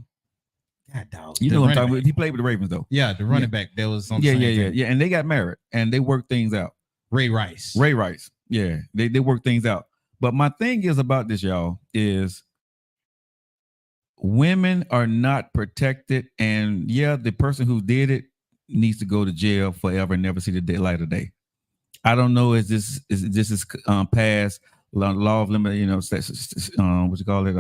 God, dog. you The know what I'm running talking back. about. He played with the Ravens, though. Yeah, the running back. That was on the Yeah, same yeah, thing. yeah. And they got married, and they worked things out. Ray Rice. Ray Rice. Yeah, they worked things out. But my thing is about this, y'all, is women are not protected. And yeah, the person who did it needs to go to jail forever and never see the light of day. I don't know if this is past law of limit, what you call it?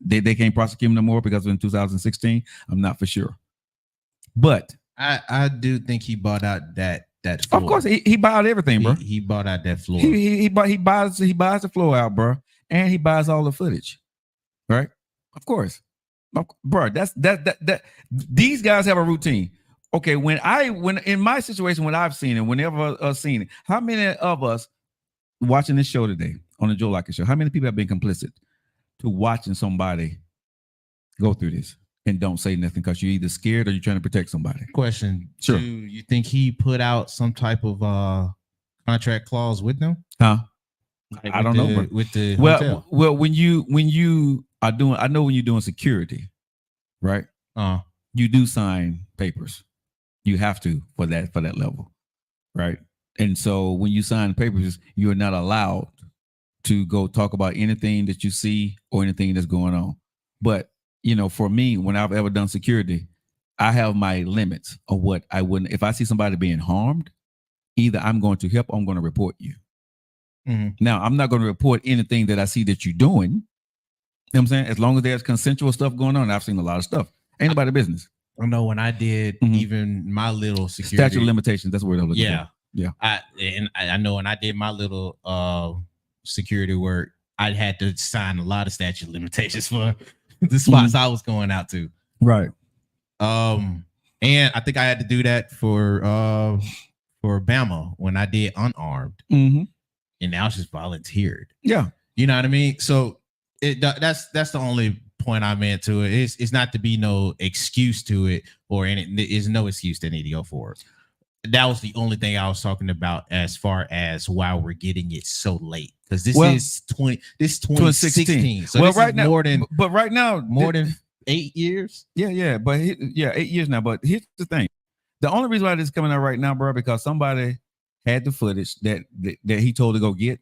They can't prosecute him no more because in 2016, I'm not for sure. But I do think he bought out that floor. Of course, he bought everything, bro. He bought out that floor. He buys the floor out, bro, and he buys all the footage, right? Of course, bro. That's that. These guys have a routine. Okay, when in my situation, when I've seen it, whenever I've seen it, how many of us watching this show today on the Joe Lockett Show? How many people have been complicit to watching somebody go through this? And don't say nothing because you're either scared or you're trying to protect somebody. Question. Sure. Do you think he put out some type of contract clause with them? Huh? Like I don't know. Bro. With the hotel? Well, when you are doing, I know when you're doing security, right? You do sign papers. You have to for that level, right? And so when you sign papers, you are not allowed to go talk about anything that you see or anything that's going on. But for me, when I've ever done security, I have my limits of what I wouldn't. If I see somebody being harmed, either I'm going to help or I'm going to report you. Mm-hmm. Now, I'm not going to report anything that I see that you're doing. You know what I'm saying? As long as there's consensual stuff going on, I've seen a lot of stuff. Ain't nobody business. I know when I did even my little security. Statute of limitations, that's where I'm looking for. Yeah. I know when I did my little security work, I had to sign a lot of statute of limitations for the spots I was going out to. Right. And I think I had to do that for Bama when I did unarmed. Mm-hmm. And now it's just volunteered. Yeah. You know what I mean? So that's the only point I meant to it. It's not to be no excuse to it there's no excuse that need to go for it. That was the only thing I was talking about as far as why we're getting it so late. Because this is 2016. So right now, more than more than 8 years. Yeah, but 8 years now. But here's the thing: the only reason why this is coming out right now, bro, because somebody had the footage that he told to go get,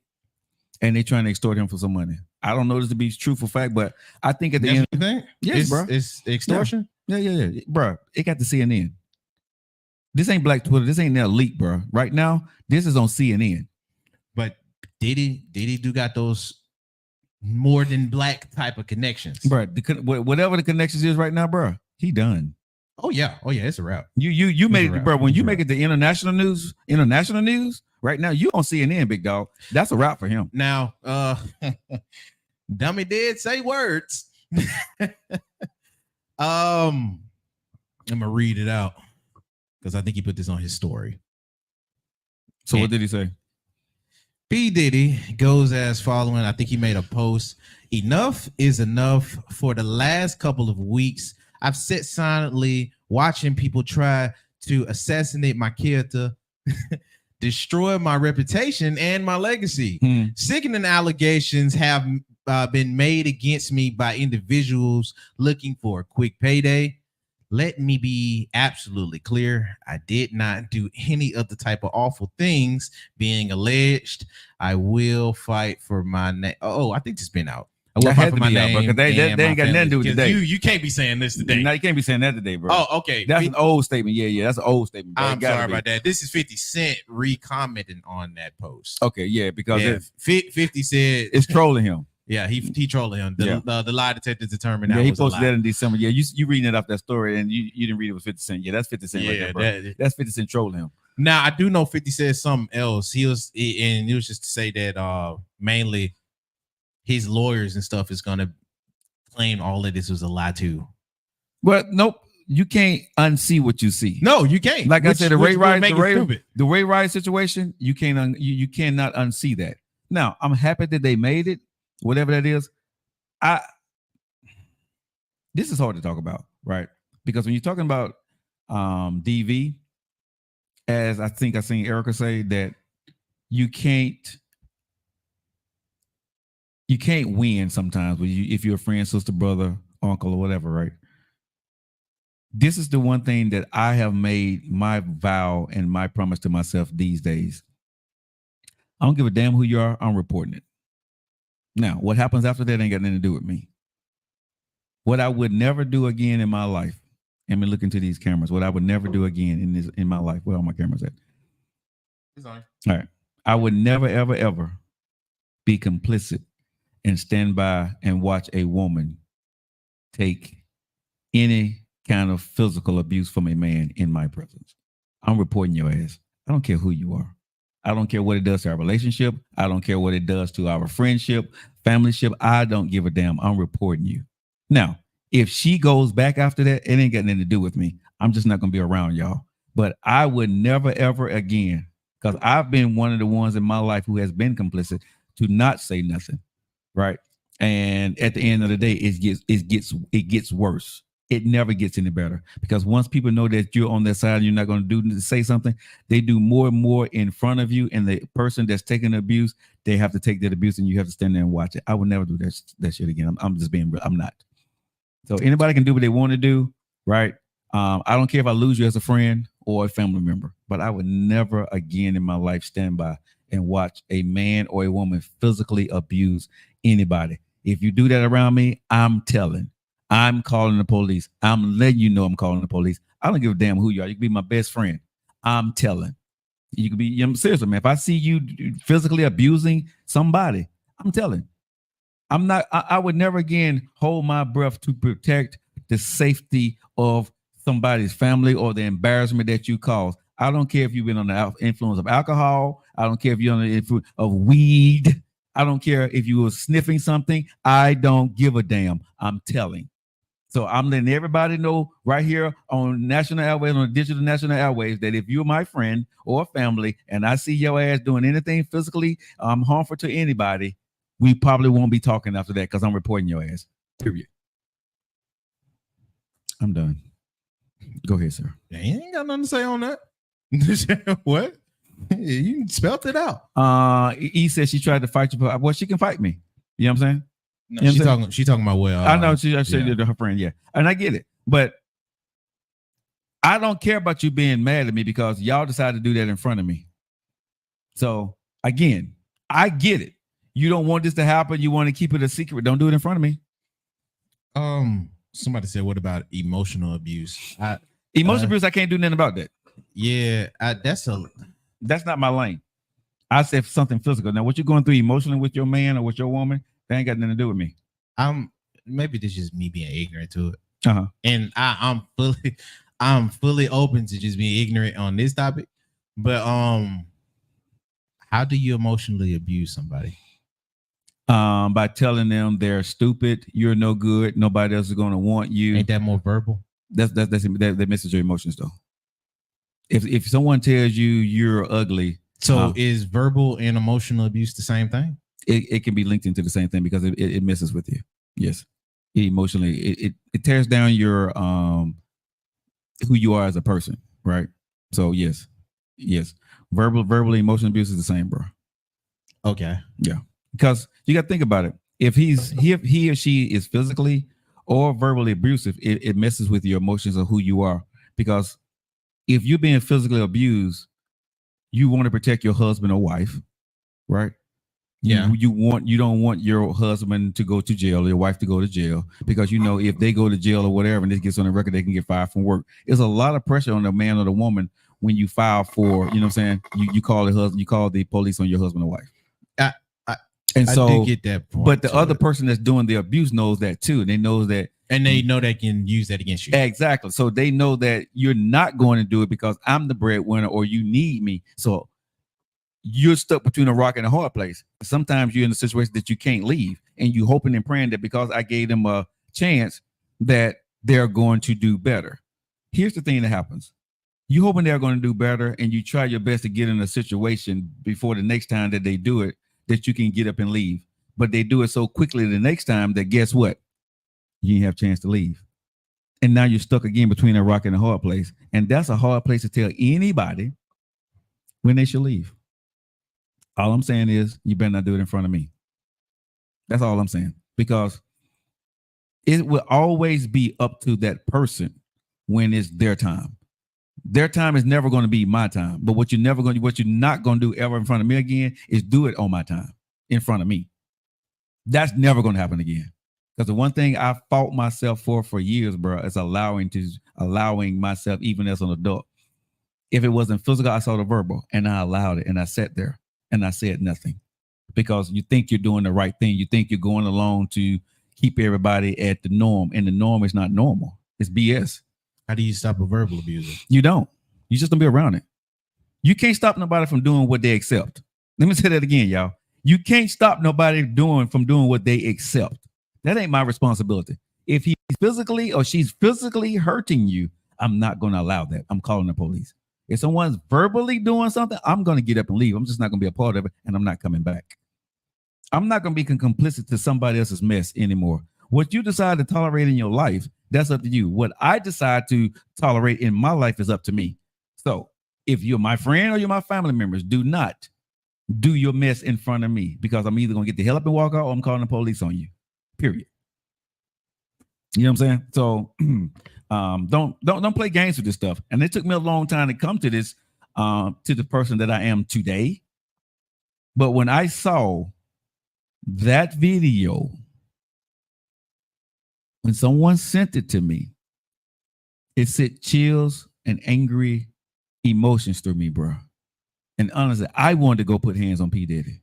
and they trying to extort him for some money. I don't know this to be true for fact, but I think at the end, you think? Yes, bro, it's extortion. Yeah, bro. It got to CNN. This ain't Black Twitter. This ain't that leak, bro. Right now, this is on CNN. But Diddy do got those more than black type of connections, bro. Whatever the connections is right now, bro, he done. Oh yeah, it's a wrap. You made it, bro. When you make it to international news right now, you on CNN, big dog. That's a wrap for him. Now, Dummy did say words. I'm gonna read it out because I think he put this on his story. So what did he say? P. Diddy goes as following. I think he made a post. Enough is enough. For the last couple of weeks, I've sat silently watching people try to assassinate my character. destroy my reputation and my legacy. Hmm. Sickening allegations have been made against me by individuals looking for a quick payday. Let me be absolutely clear. I did not do any of the type of awful things being alleged. I will fight for my name. Oh, I think it's been out. I will That fight had for to my be out, bro, name. 'cause they and ain't got my nothing to do with family. today. You can't be saying this today. No, you can't be saying that today, bro. Oh, okay. That's an old statement. Yeah, that's an old statement. Bro. I'm sorry about that. This is 50 Cent re-commenting on that post. Okay, yeah, because Yeah, 50 said it's trolling him. yeah, he trolling him. The lie detector determined Yeah, that he was a posted lie. that in December. Yeah, you reading it off that story, and you didn't read it with 50 Cent. Yeah, that's 50 Cent right there, bro. That's 50 Cent trolling him. Now I do know 50 said something else. And it was just to say that mainly his lawyers and stuff is gonna claim all of this was a lie too. But nope, you can't unsee what you see. No, you can't. Like I said, the Ray Rice stupid. situation, you can't you cannot unsee that. Now, I'm happy that they made it, whatever that is. This is hard to talk about, right? Because when you're talking about DV, as I think I seen Erica say that you can't win sometimes if you're a friend, sister, brother, uncle, or whatever, right? This is the one thing that I have made my vow and my promise to myself these days. I don't give a damn who you are. I'm reporting it. Now, what happens after that ain't got nothing to do with me. What I would never do again in my life, and me look into these cameras, what I would never do again in my life. Where are my cameras at? All right. I would never, ever, ever be complicit and stand by and watch a woman take any kind of physical abuse from a man in my presence. I'm reporting your ass. I don't care who you are. I don't care what it does to our relationship. I don't care what it does to our friendship, familyship. I don't give a damn. I'm reporting you. Now, if she goes back after that, it ain't got nothing to do with me. I'm just not going to be around y'all. But I would never, ever again, because I've been one of the ones in my life who has been complicit, to not say nothing, right? And at the end of the day, it gets worse. It never gets any better, because once people know that you're on their side and you're not going to say something, they do more and more in front of you, and the person that's taking the abuse, they have to take that abuse, and you have to stand there and watch it. I would never do that shit again. I'm just being real. I'm not. So anybody can do what they want to do, right? I don't care if I lose you as a friend or a family member, but I would never again in my life stand by and watch a man or a woman physically abuse anybody. If you do that around me, I'm telling. I'm calling the police. I'm letting you know I'm calling the police. I don't give a damn who you are. You can be my best friend. I'm telling. You can be, I'm serious, man. If I see you physically abusing somebody, I'm telling. I'm not, I would never again hold my breath to protect the safety of somebody's family or the embarrassment that you cause. I don't care if you've been under the influence of alcohol. I don't care if you're under the influence of weed. I don't care if you were sniffing something. I don't give a damn. I'm telling. So I'm letting everybody know right here on national airways, on digital national airways, that if you're my friend or family and I see your ass doing anything physically harmful to anybody, we probably won't be talking after that, because I'm reporting your ass. Period. I'm done. Go ahead, sir. Yeah, you ain't got nothing to say on that. What? You spelled it out. E said she tried to fight you, but well, she can fight me. You know what I'm saying? No, you know she talking about well. I know she said to her friend, yeah, and I get it, but I don't care about you being mad at me because y'all decided to do that in front of me. So again, I get it. You don't want this to happen. You want to keep it a secret. Don't do it in front of me. Somebody said, "What about emotional abuse?" Emotional abuse, I can't do nothing about that. Yeah, that's not my lane. I said something physical. Now, what you're going through emotionally with your man or with your woman, that ain't got nothing to do with me. Maybe this is just me being ignorant to it. Uh-huh. And I'm fully open to just being ignorant on this topic. But how do you emotionally abuse somebody? By telling them they're stupid, you're no good, nobody else is going to want you. Ain't that more verbal? That misses your emotions though. If someone tells you you're ugly, so is verbal and emotional abuse the same thing? It can be linked into the same thing because it messes with you. Yes, emotionally, it tears down your who you are as a person, right? So yes, Verbally, emotional abuse is the same, bro. Okay. Yeah, because you got to think about it. If he or she is physically or verbally abusive, it messes with your emotions of who you are. Because if you're being physically abused, you want to protect your husband or wife, right? Yeah. You don't want your husband to go to jail or your wife to go to jail, because you know if they go to jail or whatever and this gets on the record, they can get fired from work. There's a lot of pressure on the man or the woman when you file for, you know what I'm saying? You call the husband, you call the police on your husband or wife. And so, I do get that point, but the other person that's doing the abuse knows that too. They know that, and they know they can use that against you. Exactly. So they know that you're not going to do it because I'm the breadwinner or you need me. So you're stuck between a rock and a hard place. Sometimes you're in a situation that you can't leave, and you hoping and praying that because I gave them a chance that they're going to do better. Here's the thing that happens. You hoping they're going to do better, and you try your best to get in a situation before the next time that they do it, that you can get up and leave. But they do it so quickly the next time that guess what? You didn't have a chance to leave. And now you're stuck again between a rock and a hard place. And that's a hard place to tell anybody when they should leave. All I'm saying is you better not do it in front of me. That's all I'm saying. Because it will always be up to that person when it's their time. Their time is never going to be my time. But what you're not going to do ever in front of me again is do it on my time in front of me. That's never going to happen again. Because the one thing I fought myself for years, bro, is allowing myself, even as an adult. If it wasn't physical, I saw the verbal, and I allowed it, and I sat there and I said nothing, because you think you're doing the right thing. You think you're going along to keep everybody at the norm, and the norm is not normal. It's BS. How do you stop a verbal abuser? You don't. You just don't be around it. You can't stop nobody from doing what they accept. Let me say that again, y'all. You can't stop nobody from doing what they accept. That ain't my responsibility. If he's physically or she's physically hurting you, I'm not going to allow that. I'm calling the police. If someone's verbally doing something, I'm going to get up and leave. I'm just not going to be a part of it, and I'm not coming back. I'm not going to be complicit to somebody else's mess anymore. What you decide to tolerate in your life, that's up to you. What I decide to tolerate in my life is up to me. So if you're my friend or you're my family members, do not do your mess in front of me, because I'm either going to get the hell up and walk out, or I'm calling the police on you. Period. You know what I'm saying? So don't play games with this stuff. And it took me a long time to come to this, to the person that I am today. But when I saw that video, when someone sent it to me, it sent chills and angry emotions through me, bro. And honestly, I wanted to go put hands on P. Diddy,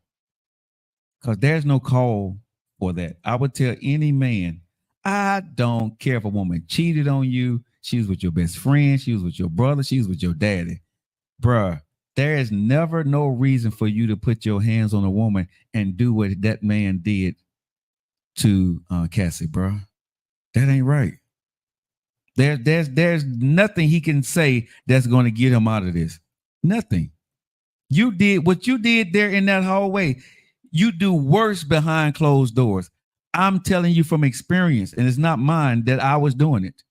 because there's no call for that. I would tell any man, I don't care if a woman cheated on you. She was with your best friend. She was with your brother. She was with your daddy. Bruh, there is never no reason for you to put your hands on a woman and do what that man did to Cassie, bruh. That ain't right. There's nothing he can say that's going to get him out of this. Nothing. You did what you did there in that hallway. You do worse behind closed doors. I'm telling you from experience, and it's not mine, that I was doing it.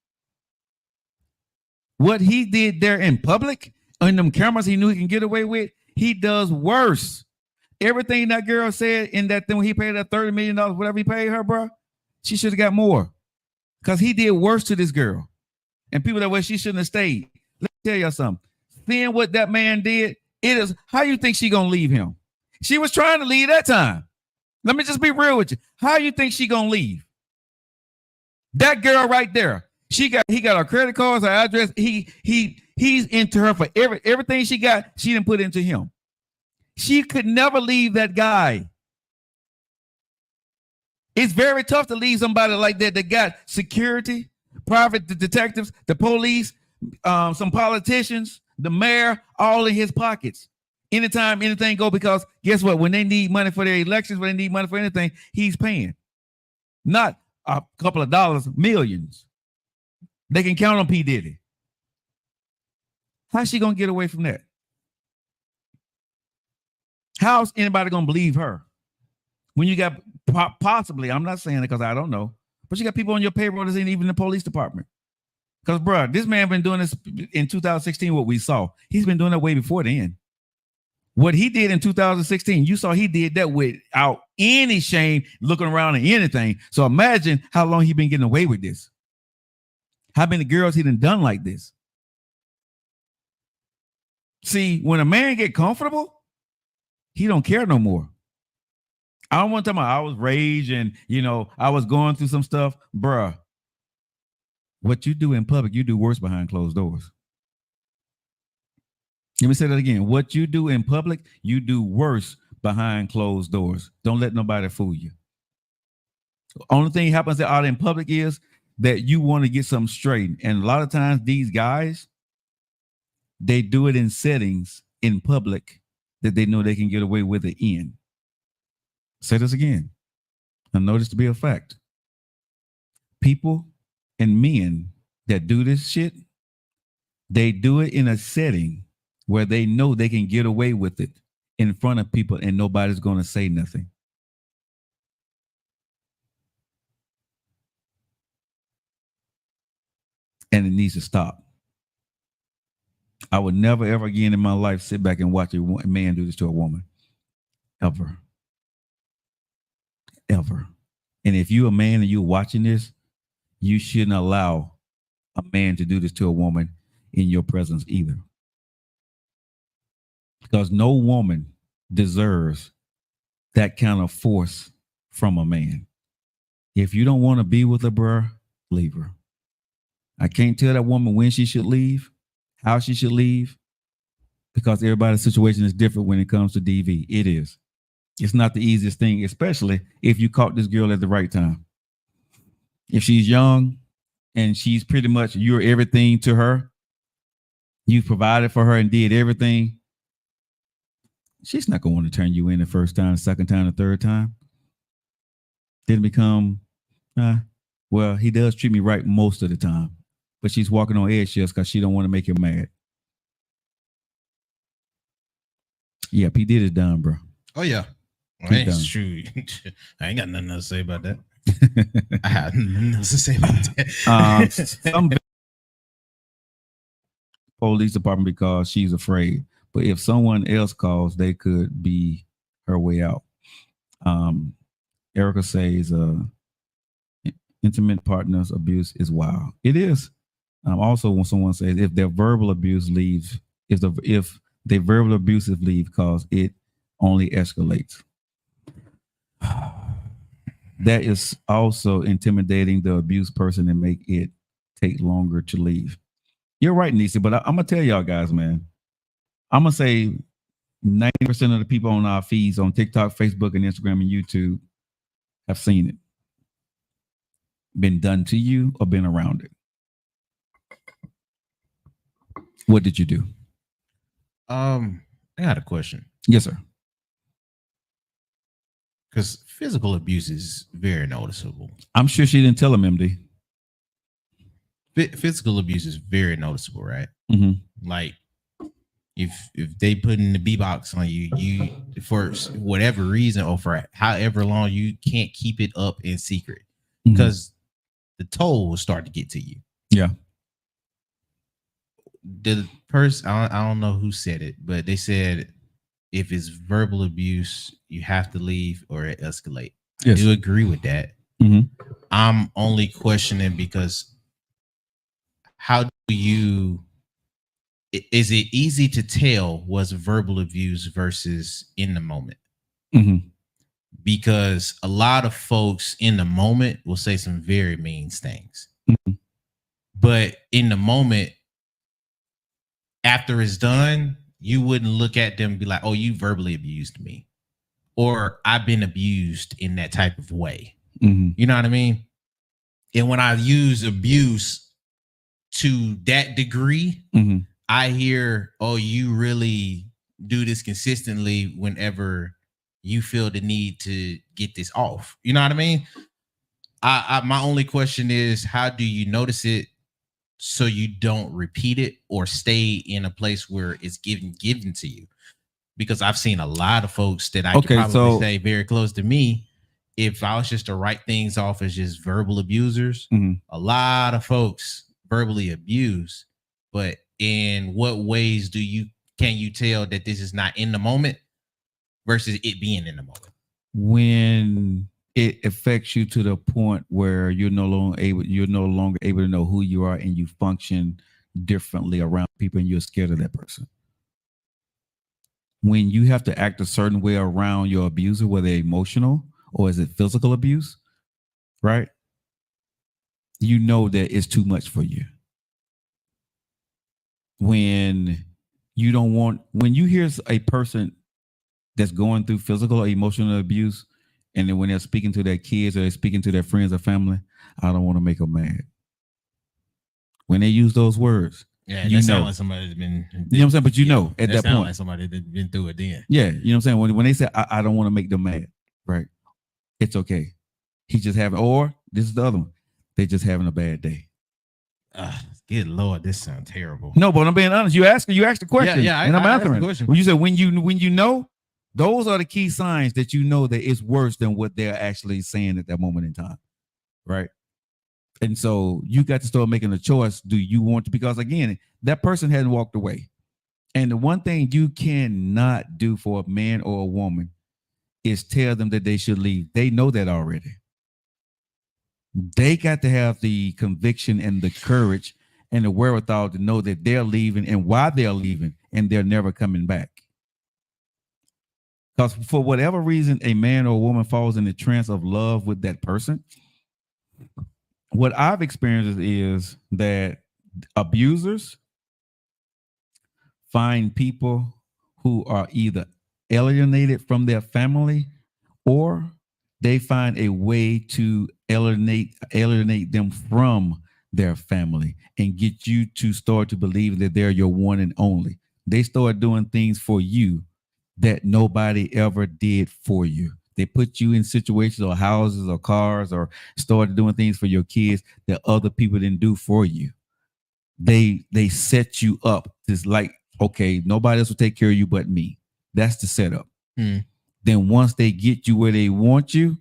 What he did there in public, on them cameras he knew he can get away with, he does worse. Everything that girl said in that thing when he paid her $30 million, whatever he paid her, bro, she should have got more. Because he did worse to this girl. And people that way she shouldn't have stayed. Let me tell y'all something. Seeing what that man did, it is, how you think she gonna leave him? She was trying to leave that time. Let me just be real with you. How you think she gonna leave? That girl right there. He got her credit cards, her address. He's into her for everything she got. She didn't put into him. She could never leave that guy. It's very tough to leave somebody like that got security, private detectives, the police, some politicians, the mayor, all in his pockets. Anytime anything go, because guess what? When they need money for their elections, when they need money for anything, he's paying. Not a couple of dollars, millions. They can count on P. Diddy. How's she going to get away from that? How's anybody going to believe her? When you got possibly, I'm not saying it because I don't know, but you got people on your payroll that's in even the police department. Because, bro, this man been doing this in 2016, what we saw. He's been doing that way before then. What he did in 2016, you saw he did that without any shame, looking around at anything. So imagine how long he been getting away with this. How many girls he done like this? See, when a man get comfortable, he don't care no more. I don't want to talk about I was raged and, I was going through some stuff. Bruh, what you do in public, you do worse behind closed doors. Let me say that again. What you do in public, you do worse behind closed doors. Don't let nobody fool you. The only thing happens out in public is that you want to get something straight. And a lot of times these guys, they do it in settings in public that they know they can get away with it in. Say this again. I know this to be a fact. People and men that do this shit, they do it in a setting where they know they can get away with it in front of people and nobody's going to say nothing. And it needs to stop. I would never, ever again in my life sit back and watch a man do this to a woman. Ever. Ever. And if you're a man and you're watching this, you shouldn't allow a man to do this to a woman in your presence either. Because no woman deserves that kind of force from a man. If you don't want to be with her, bruh, leave her. I can't tell that woman when she should leave, how she should leave, because everybody's situation is different when it comes to DV. It is. It's not the easiest thing, especially if you caught this girl at the right time. If she's young and she's pretty much, you're everything to her, you've provided for her and did everything, she's not going to want to turn you in the first time, second time, the third time. Then become, well, he does treat me right most of the time, but she's walking on eggshells because she don't want to make him mad. Yeah, P. Diddy is done, bro. Oh, yeah. Well, that's true. I ain't got nothing else to say about that. I have nothing else to say about that. Some police department because she's afraid. But if someone else calls, they could be her way out. Erica says intimate partners abuse is wild. It is. Also, when someone says if their verbal abuse leaves, if they verbal abusive leave, because it only escalates. That is also intimidating the abused person and make it take longer to leave. You're right, Nisi, but I'm gonna tell y'all guys, man. I'm gonna say 90% of the people on our feeds on TikTok, Facebook, and Instagram and YouTube have seen it. Been done to you or been around it. What did you do? I got a question. Yes, sir. Because physical abuse is very noticeable. I'm sure she didn't tell him, MD. Physical abuse is very noticeable, right? Mm-hmm. Like if they put in the B box on you for whatever reason or for however long, you can't keep it up in secret because the toll will start to get to you. Yeah. The person, I don't know who said it, but they said if it's verbal abuse, you have to leave or it escalate. Yes. I do agree with that. Mm-hmm. I'm only questioning because how do you, is it easy to tell what's verbal abuse versus in the moment? Mm-hmm. Because a lot of folks in the moment will say some very mean things. Mm-hmm. But in the moment, after it's done, you wouldn't look at them and be like, oh, you verbally abused me. Or I've been abused in that type of way. Mm-hmm. You know what I mean? And when I use abuse to that degree, I hear, oh, you really do this consistently whenever you feel the need to get this off. You know what I mean? My only question is, how do you notice it so you don't repeat it or stay in a place where it's given to you? Because I've seen a lot of folks that I can probably say very close to me. If I was just to write things off as just verbal abusers, a lot of folks verbally abuse, but in what ways do you can you tell that this is not in the moment versus it being in the moment? When it affects you to the point where you're no longer able to know who you are, and you function differently around people, and you're scared of that person. When you have to act a certain way around your abuser, whether emotional or is it physical abuse, right? You know that it's too much for you. When you hear a person that's going through physical or emotional abuse, and then when they're speaking to their kids or they're speaking to their friends or family, I don't want to make them mad. When they use those words, Yeah, you know, like somebody's been, you know what I'm saying? But you know, at that point, like somebody that's been through it then. Yeah, you know what I'm saying? When they say, I don't want to make them mad, right? It's okay. He's just having, or this is the other one, they're just having a bad day. Good Lord, this sounds terrible. No, but I'm being honest. You asked the question, and I'm answering. When you said when you know, those are the key signs that you know that it's worse than what they're actually saying at that moment in time, right? And so you got to start making a choice. Do you want to? Because again, that person hadn't walked away. And the one thing you cannot do for a man or a woman is tell them that they should leave. They know that already. They got to have the conviction and the courage and the wherewithal to know that they're leaving and why they're leaving, and they're never coming back. Because for whatever reason, a man or a woman falls in the trance of love with that person. What I've experienced is that abusers find people who are either alienated from their family, or they find a way to alienate them from their family and get you to start to believe that they're your one and only. They start doing things for you that nobody ever did for you. They put you in situations or houses or cars, or started doing things for your kids that other people didn't do for you. They set you up. Just like, okay, nobody else will take care of you but me. That's the setup. Then once they get you where they want you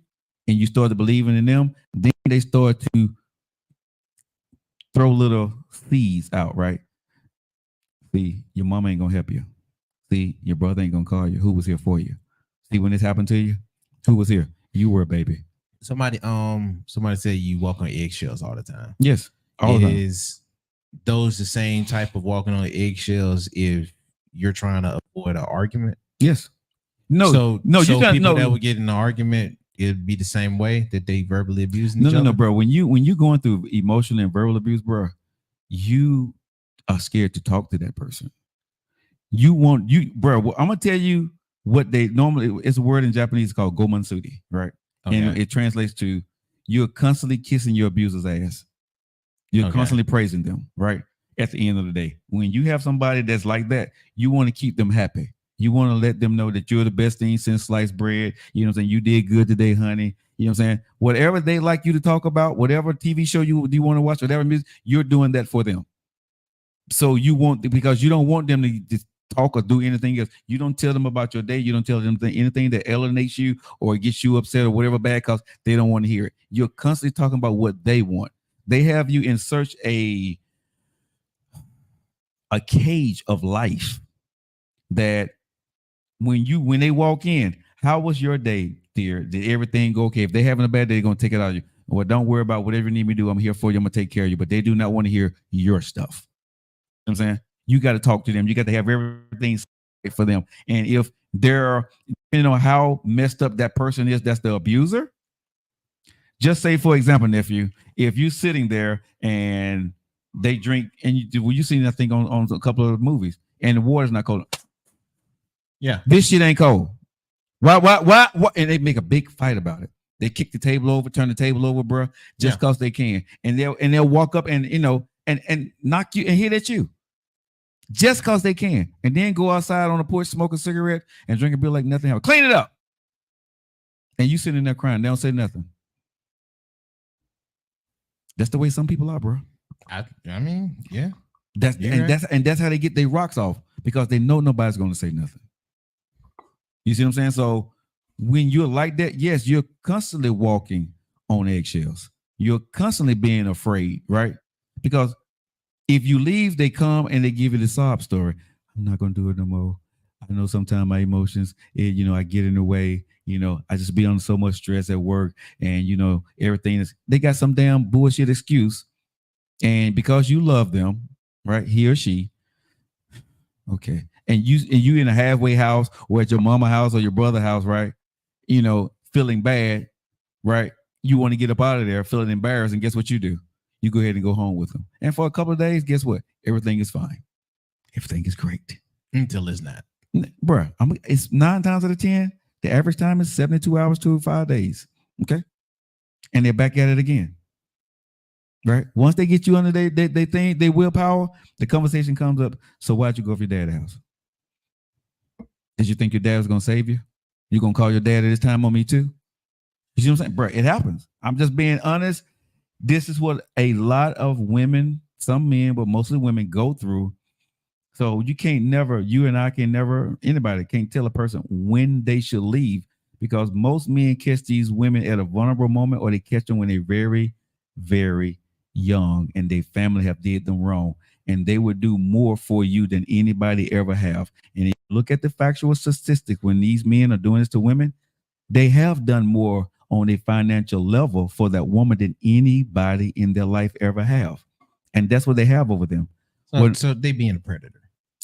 and you start to believing in them, then they start to throw little seeds out, right? See, your mama ain't gonna help you. See, your brother ain't gonna call you. Who was here for you? See, when this happened to you, who was here? You were a baby. Somebody said you walk on eggshells all the time. Yes, all the time. Is those the same type of walking on eggshells if you're trying to avoid an argument? Yes. No, you got people that would get in an argument, it'd be the same way that they verbally abusing each other? No, bro. When you going through emotional and verbal abuse, bro, you are scared to talk to that person. Bro, I'm gonna tell you what they normally, it's a word in Japanese called gomansuri, right? Okay. And it translates to you're constantly kissing your abuser's ass. You're constantly praising them, right? At the end of the day, when you have somebody that's like that, you want to keep them happy. You want to let them know that you're the best thing since sliced bread. You know what I'm saying? You did good today, honey. You know what I'm saying? Whatever they like you to talk about, whatever TV show you want to watch, whatever music, you're doing that for them. So because you don't want them to talk or do anything else. You don't tell them about your day. You don't tell them anything that alienates you or gets you upset or whatever bad, because they don't want to hear it. You're constantly talking about what they want. They have you in search a cage of life that when they walk in, how was your day, dear? Did everything go okay? If they're having a bad day, they're going to take it out of you. Well, don't worry about whatever you need me to do. I'm here for you. I'm going to take care of you. But they do not want to hear your stuff. You know what I'm saying? You got to talk to them. You got to have everything for them. And if they're, depending on how messed up that person is, that's the abuser. Just say, for example, nephew, if you're sitting there and they drink, and you seen that thing on a couple of movies, and the water's not cold. Yeah, this shit ain't cold. Why? And they make a big fight about it. They kick the table over, turn the table over, bro, just because they can, and they'll walk up and and knock you and hit at you, just because they can, and then go outside on the porch, smoke a cigarette, and drink a beer like nothing happened. Clean it up, and you sitting there crying. They don't say nothing. That's the way some people are, bro. I mean, yeah. That's how they get their rocks off, because they know nobody's going to say nothing. You see what I'm saying? So when you're like that, yes, you're constantly walking on eggshells. You're constantly being afraid, right? Because if you leave, they come and they give you the sob story. I'm not gonna do it no more. I know sometimes my emotions, I get in the way. I just be under so much stress at work, and everything is. They got some damn bullshit excuse, and because you love them, right? He or she, okay, and you in a halfway house or at your mama house or your brother house, right? Feeling bad, right? You want to get up out of there, feeling embarrassed, and guess what you do? You go ahead and go home with them, and for a couple of days, guess what? Everything is fine. Everything is great until it's not. Bruh, it's 9 times out of 10. The average time is 72 hours to 5 days. Okay. And they're back at it again. Right. Once they get you under they think they willpower, the conversation comes up. So why'd you go for your dad's house? Did you think your dad was gonna save you? You gonna call your dad at this time on me too? You see what I'm saying? Bruh, it happens. I'm just being honest. This is what a lot of women, some men, but mostly women go through. So you and I can never, anybody can't tell a person when they should leave, because most men catch these women at a vulnerable moment, or they catch them when they're very, very young and their family have did them wrong. And they would do more for you than anybody ever have. And if you look at the factual statistics, when these men are doing this to women, they have done more on a financial level for that woman than anybody in their life ever have. And that's what they have over them. So they being a predator.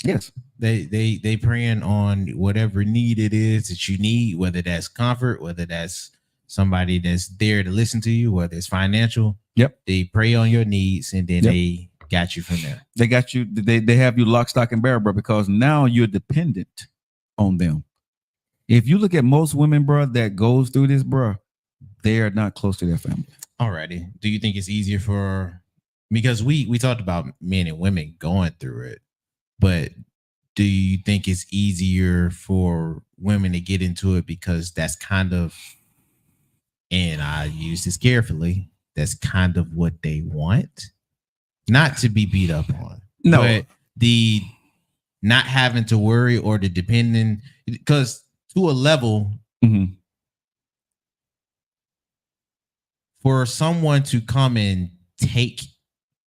Yes. They preying on whatever need it is that you need, whether that's comfort, whether that's somebody that's there to listen to you, whether it's financial. Yep. They prey on your needs, and then they got you from there. They got you. They have you lock, stock, and barrel, bro, because now you're dependent on them. If you look at most women, bro, that goes through this, bro, they are not close to their family. Alrighty. Do you think it's easier because we talked about men and women going through it, but do you think it's easier for women to get into it because that's kind of, and I use this carefully, that's kind of what they want? Not to be beat up on. No. But the not having to worry or the depending, because to a level, for someone to come and take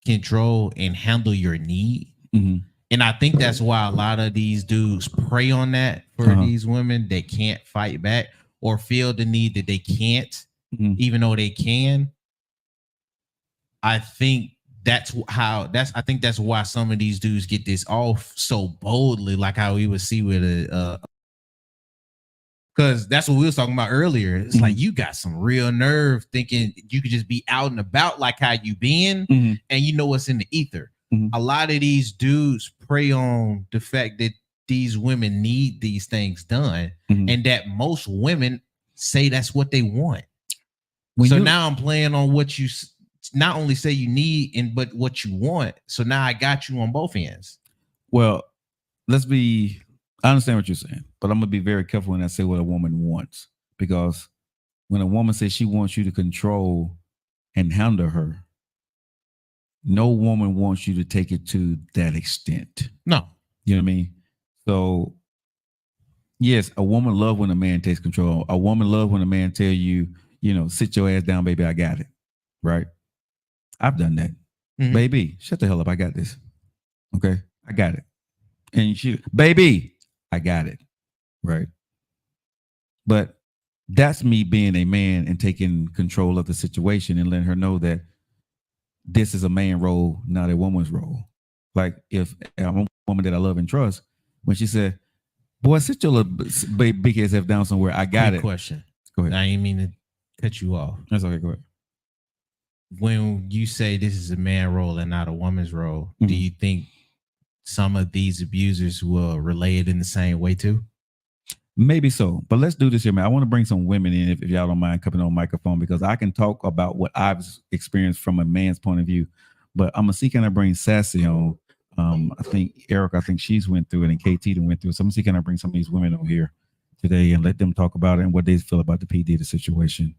control and handle your need. And I think that's why a lot of these dudes prey on that for these women that can't fight back or feel the need that they can't, even though they can. I think that's why some of these dudes get this off so boldly, like how we would see with because that's what we was talking about earlier. It's like you got some real nerve thinking you could just be out and about like how you been, and you know what's in the ether. A lot of these dudes prey on the fact that these women need these things done, and that most women say that's what they want. Now I'm playing on what you not only say you need, but what you want. So now I got you on both ends. Well, I understand what you're saying, but I'm going to be very careful when I say what a woman wants, because when a woman says she wants you to control and handle her, no woman wants you to take it to that extent. No. You know what I mean? So, yes, a woman loves when a man takes control. A woman loves when a man tell you, sit your ass down, baby, I got it. Right? I've done that. Baby, shut the hell up. I got this. Okay? I got it. And baby, I got it. Right? But that's me being a man and taking control of the situation and letting her know that this is a man role, not a woman's role. Like if I'm a woman that I love and trust, when she said, boy, sit your little big ass down somewhere, I got it. Question. Go ahead. I ain't mean to cut you off. That's okay, go ahead. When you say this is a man role and not a woman's role, do you think some of these abusers will relay it in the same way too? Maybe so, but let's do this here, man. I want to bring some women in, if y'all don't mind coming on microphone, because I can talk about what I've experienced from a man's point of view. But I'm gonna see, can I bring Sassy on? I think she's went through it, and KT went through it. So I'm gonna see, can I bring some of these women on here today and let them talk about it and what they feel about the PD, the situation.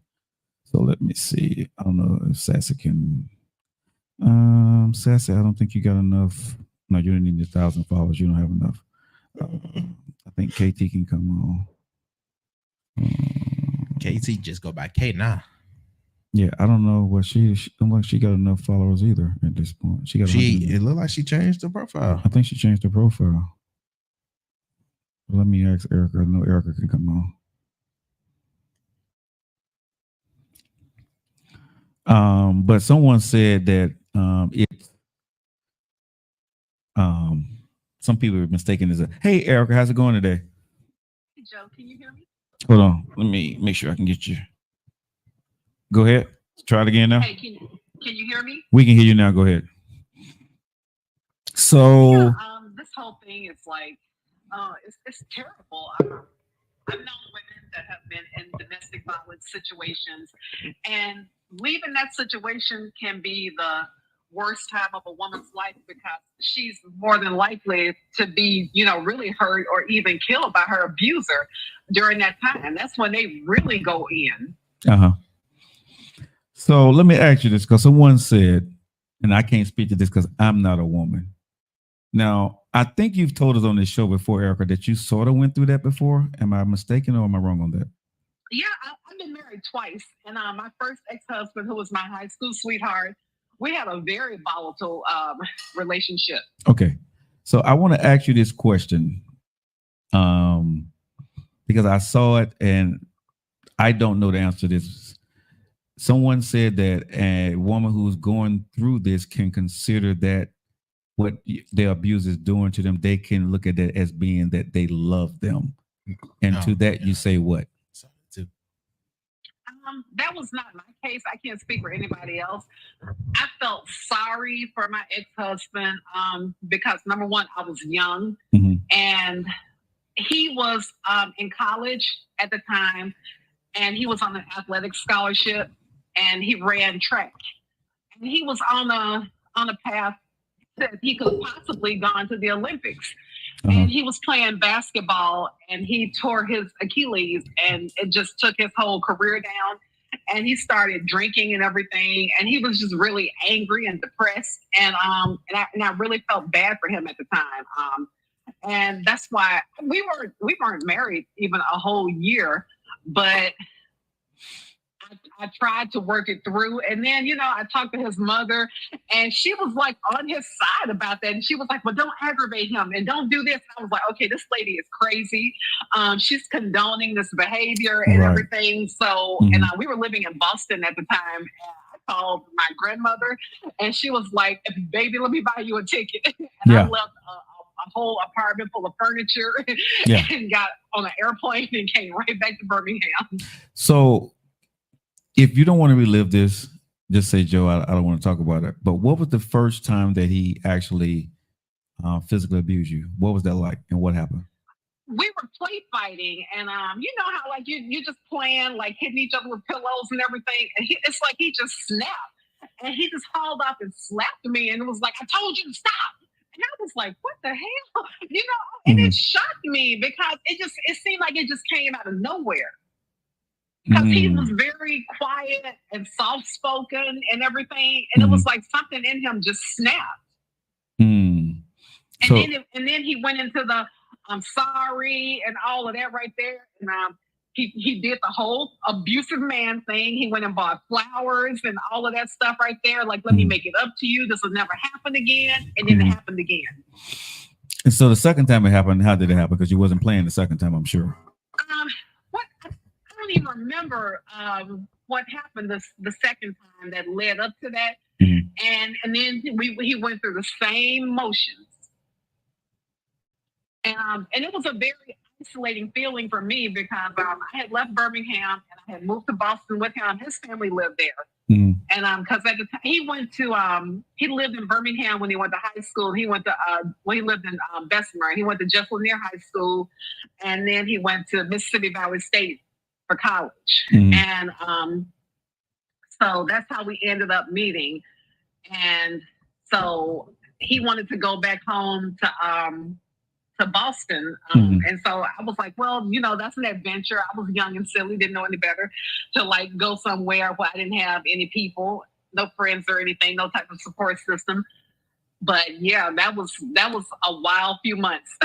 So let me see. I don't know if Sassy can. Sassy, I don't think you got enough. No, you don't need 1,000 followers. You don't have enough. I think KT can come on. KT just go by K now. Yeah, I don't know what she don't like. She got enough followers either at this point. It looked like she changed her profile. I think she changed her profile. Let me ask Erica. I know Erica can come on. But someone said that some people are mistaken as a hey Erica, how's it going today? Hey, Joe, can you hear me? Hold on, let me make sure I can get you. Go ahead. Try it again now. Hey, can you hear me? We can hear you now. Go ahead. So Yeah, this whole thing is like, it's terrible. I've known women that have been in domestic violence situations, and leaving that situation can be the worst time of a woman's life because she's more than likely to be, really hurt or even killed by her abuser during that time. That's when they really go in. So let me ask you this, because someone said, and I can't speak to this because I'm not a woman. Now, I think you've told us on this show before, Erica, that you sort of went through that before. Am I mistaken or am I wrong on that? Yeah, I've been married twice. And my first ex-husband, who was my high school sweetheart, we had a very volatile relationship. Okay. So I want to ask you this question because I saw it and I don't know the answer to this. Someone said that a woman who's going through this can consider that what their abuse is doing to them, they can look at it as being that they love them. And to that, you say what? That was not my case. I can't speak for anybody else. I felt sorry for my ex-husband because, number one, I was young. Mm-hmm. And he was in college at the time, and he was on an athletic scholarship, and he ran track. And he was on a path that he could possibly gone to the Olympics. And he was playing basketball and he tore his Achilles and it just took his whole career down. And he started drinking and everything. And he was just really angry and depressed. And I really felt bad for him at the time. And that's why we weren't married even a whole year, but I tried to work it through. And then, I talked to his mother and she was like on his side about that. And she was like, well, don't aggravate him and don't do this. And I was like, okay, this lady is crazy. She's condoning this behavior and everything. So, and we were living in Boston at the time. And I called my grandmother and she was like, baby, let me buy you a ticket. And I left a whole apartment full of furniture and got on an airplane and came right back to Birmingham. So, if you don't want to relive this, just say, Joe, I don't want to talk about it. But what was the first time that he actually physically abused you? What was that like and what happened? We were play fighting and you know how like you just playing, like hitting each other with pillows and everything. And it's like he just snapped and he just hauled up and slapped me and it was like, I told you to stop. And I was like, what the hell? And it shocked me because it seemed like it just came out of nowhere. Because he was very quiet and soft-spoken and everything. And it was like something in him just snapped. And then he went into the I'm sorry and all of that right there. And he did the whole abusive man thing. He went and bought flowers and all of that stuff right there. Like, let me make it up to you. This will never happen again. And then it happened again. And so the second time it happened, how did it happen? Because you wasn't playing the second time, I'm sure. I don't even remember what happened the second time that led up to that. And then he went through the same motions. And it was a very isolating feeling for me because I had left Birmingham and I had moved to Boston with him. His family lived there. And because at the time he lived in Birmingham when he went to high school. He went to he lived in Bessemer. He went to Jeff Lanier High School, and then he went to Mississippi Valley State for college. And so that's how we ended up meeting. And so he wanted to go back home to Boston. And so I was like, well, that's an adventure. I was young and silly, didn't know any better, to like go somewhere where I didn't have any people, no friends or anything, no type of support system. But yeah, that was a wild few months.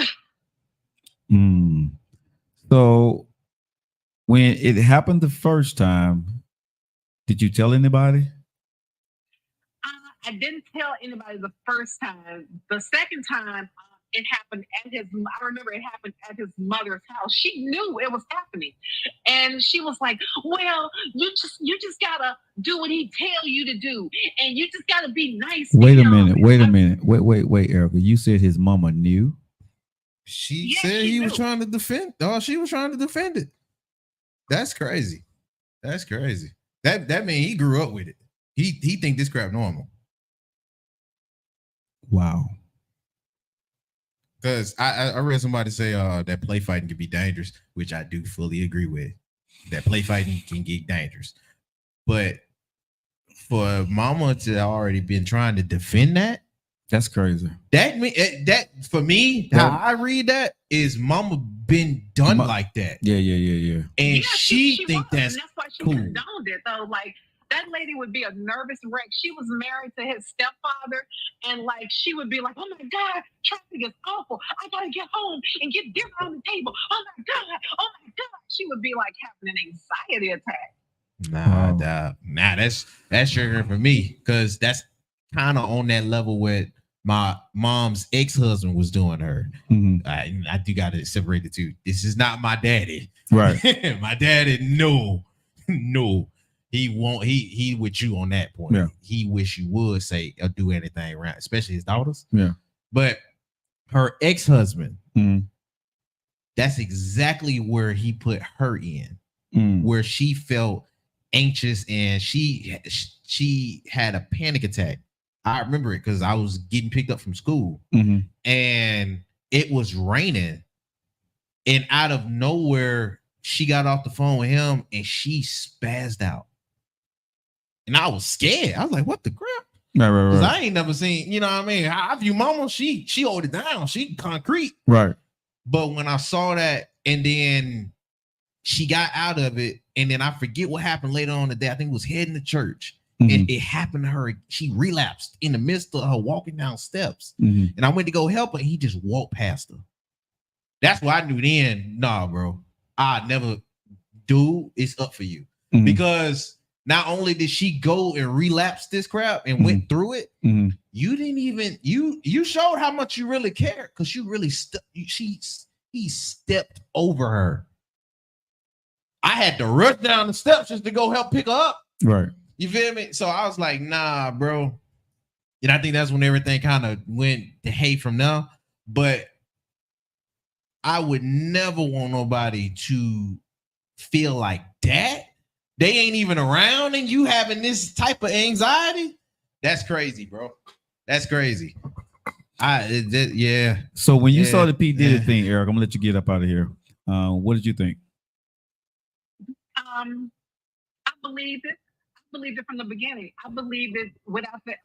So when it happened the first time, did you tell anybody? I didn't tell anybody the first time. The second time, it happened at his. I remember it happened at his mother's house. She knew it was happening, and she was like, "Well, you just gotta do what he tell you to do, and you just gotta be nice." Wait a minute. Wait, Erica. You said his mama knew. She Yeah, said she he was knew. trying to defend. Oh, she was trying to defend it. That's crazy. That's crazy. That mean he grew up with it. He think this crap normal. Wow. Because I read somebody say that play fighting can be dangerous, which I do fully agree with. That play fighting can get dangerous. But for mama to already been trying to defend that's crazy. That for me, how I read that is mama been done like that. Yeah. And Yeah, she think was, that's and that's why she cool. condoned it though. Like that lady would be a nervous wreck. She was married to his stepfather, and like she would be like, "Oh my God, traffic is awful. I gotta get home and get dinner on the table. Oh my God." She would be like having an anxiety attack. Nah, that's triggering for me because that's kind of on that level with my mom's ex-husband was doing her. Mm-hmm. I do got to separate the two. This is not my daddy. Right. My daddy, no. He won't. He with you on that point. Yeah. He wish you would say or do anything around, especially his daughters. Yeah. But her ex-husband, mm-hmm. that's exactly where he put her in, where she felt anxious and she had a panic attack. I remember it because I was getting picked up from school and it was raining, and out of nowhere she got off the phone with him and she spazzed out, and I was scared. I was like, "What the crap?" Right. Because I ain't never seen. You know what I mean? I view mama. She hold it down. She concrete. Right. But when I saw that, and then she got out of it, and then I forget what happened later on the day. I think it was heading to church. And it happened to her. She relapsed in the midst of her walking down steps. And I went to go help her. And he just walked past her. That's why I knew then, nah, bro. I never, dude, it's up for you. Because not only did she go and relapse this crap and went through it, you didn't even, you showed how much you really cared because you really, he stepped over her. I had to rush down the steps just to go help pick her up. Right. You feel me? So I was like, nah, bro. And I think that's when everything kind of went to hate from now. But I would never want nobody to feel like that. They ain't even around and you having this type of anxiety. That's crazy, bro. That's crazy. Yeah. So when you saw the P. Diddy thing, Eric, I'm gonna let you get up out of here. What did you think? I believed it. I believed it from the beginning. I believed it without the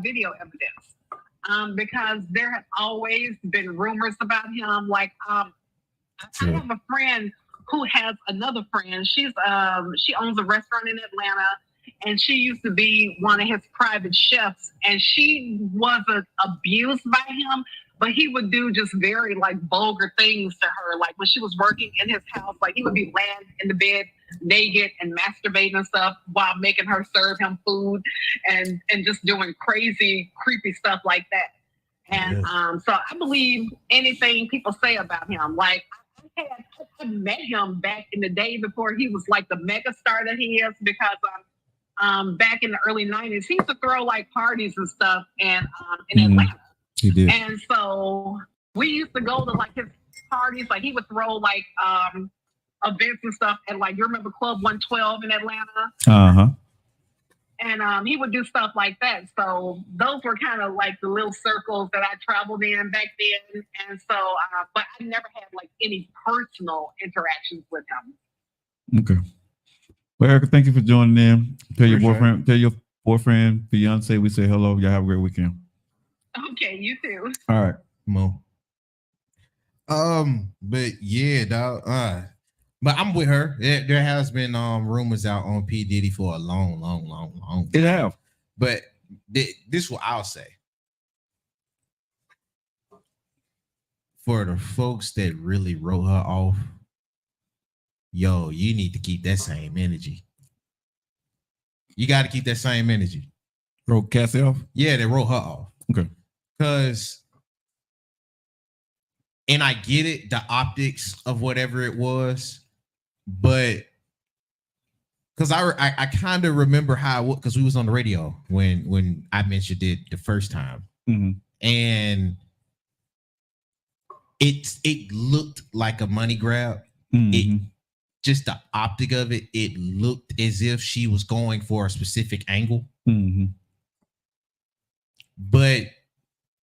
video evidence. Because there had always been rumors about him. Like I have a friend who has another friend. She owns a restaurant in Atlanta, and she used to be one of his private chefs, and she wasn't abused by him, but he would do just very like vulgar things to her. Like when she was working in his house, like he would be laying in the bed naked and masturbating and stuff while making her serve him food and just doing crazy, creepy stuff like that. And so I believe anything people say about him. Like I met him back in the day before he was like the mega star that he is, because back in the early 90s, he used to throw like parties and stuff in Atlanta. He did. And so we used to go to like his parties. Like he would throw like events and stuff at like, you remember Club 112 in Atlanta? And he would do stuff like that. So those were kind of like the little circles that I traveled in back then. And so, but I never had like any personal interactions with him. Okay. Well, Erica, thank you for joining in. Tell your boyfriend, fiance, we say hello. Y'all have a great weekend. Okay, you too. All right. Mo. But yeah, dog. But I'm with her. There has been rumors out on P. Diddy for a long. It have. But this is what I'll say. For the folks that really wrote her off, yo, you need to keep that same energy. You got to keep that same energy. Wrote Cassie off? Yeah, they wrote her off. Okay. Because and I get it, the optics of whatever it was, but because I kind of remember how, because we was on the radio when I mentioned it the first time, and it looked like a money grab. It just the optic of it, it looked as if she was going for a specific angle. But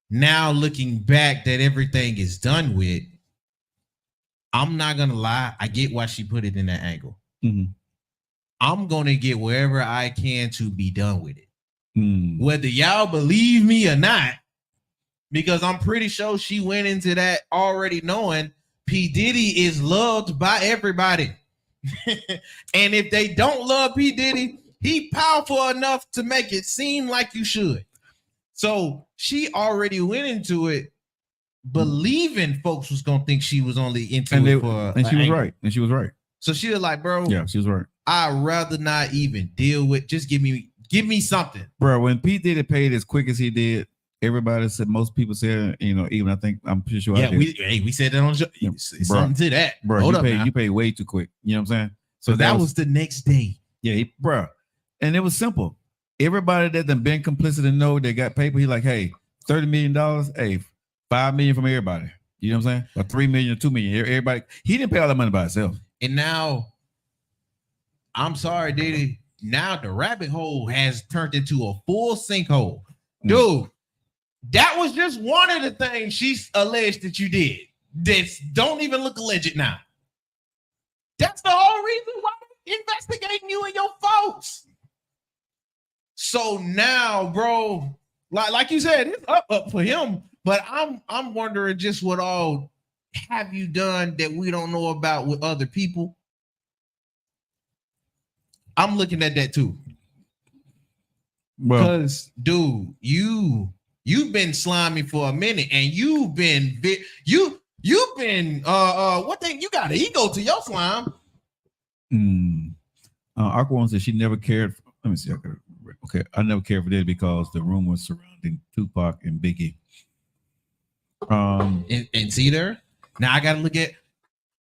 now looking back, that everything is done with, I'm not gonna lie, I get why she put it in that angle. I'm gonna get wherever I can to be done with it. Whether y'all believe me or not, because I'm pretty sure she went into that already knowing P. Diddy is loved by everybody. And if they don't love P. Diddy, he powerful enough to make it seem like you should. So she already went into it believing folks was gonna think she was only into it for, and she was right. And she was right. So she was like, bro, yeah, she was right. I'd rather not even deal with. Just give me something, bro. When P. Diddy paid as quick as he did, everybody said, most people said, even I think, I'm pretty sure. Yeah, we said that on the show. Yeah, something to that, bro. You paid way too quick. You know what I'm saying? So that was the next day. Yeah, bro. And it was simple. Everybody that done been complicit and know they got paper, he like, hey, $30 million, hey, $5 million from everybody. You know what I'm saying? Or $3 million or $2 million. Everybody, he didn't pay all that money by himself. And now, I'm sorry, Diddy. Now the rabbit hole has turned into a full sinkhole. Dude, that was just one of the things she's alleged that you did. That don't even look alleged now. That's the whole reason why they're investigating you and your folks. So now, bro, like you said, it's up for him. But I'm wondering just what all have you done that we don't know about with other people? I'm looking at that too. Because, dude, you've been slimy for a minute, and you've been what thing? You got an ego to your slime. Aqua said she never cared. Let me see. Okay, I never cared for that because the rumors surrounding Tupac and Biggie. And see there. Now I got to look at.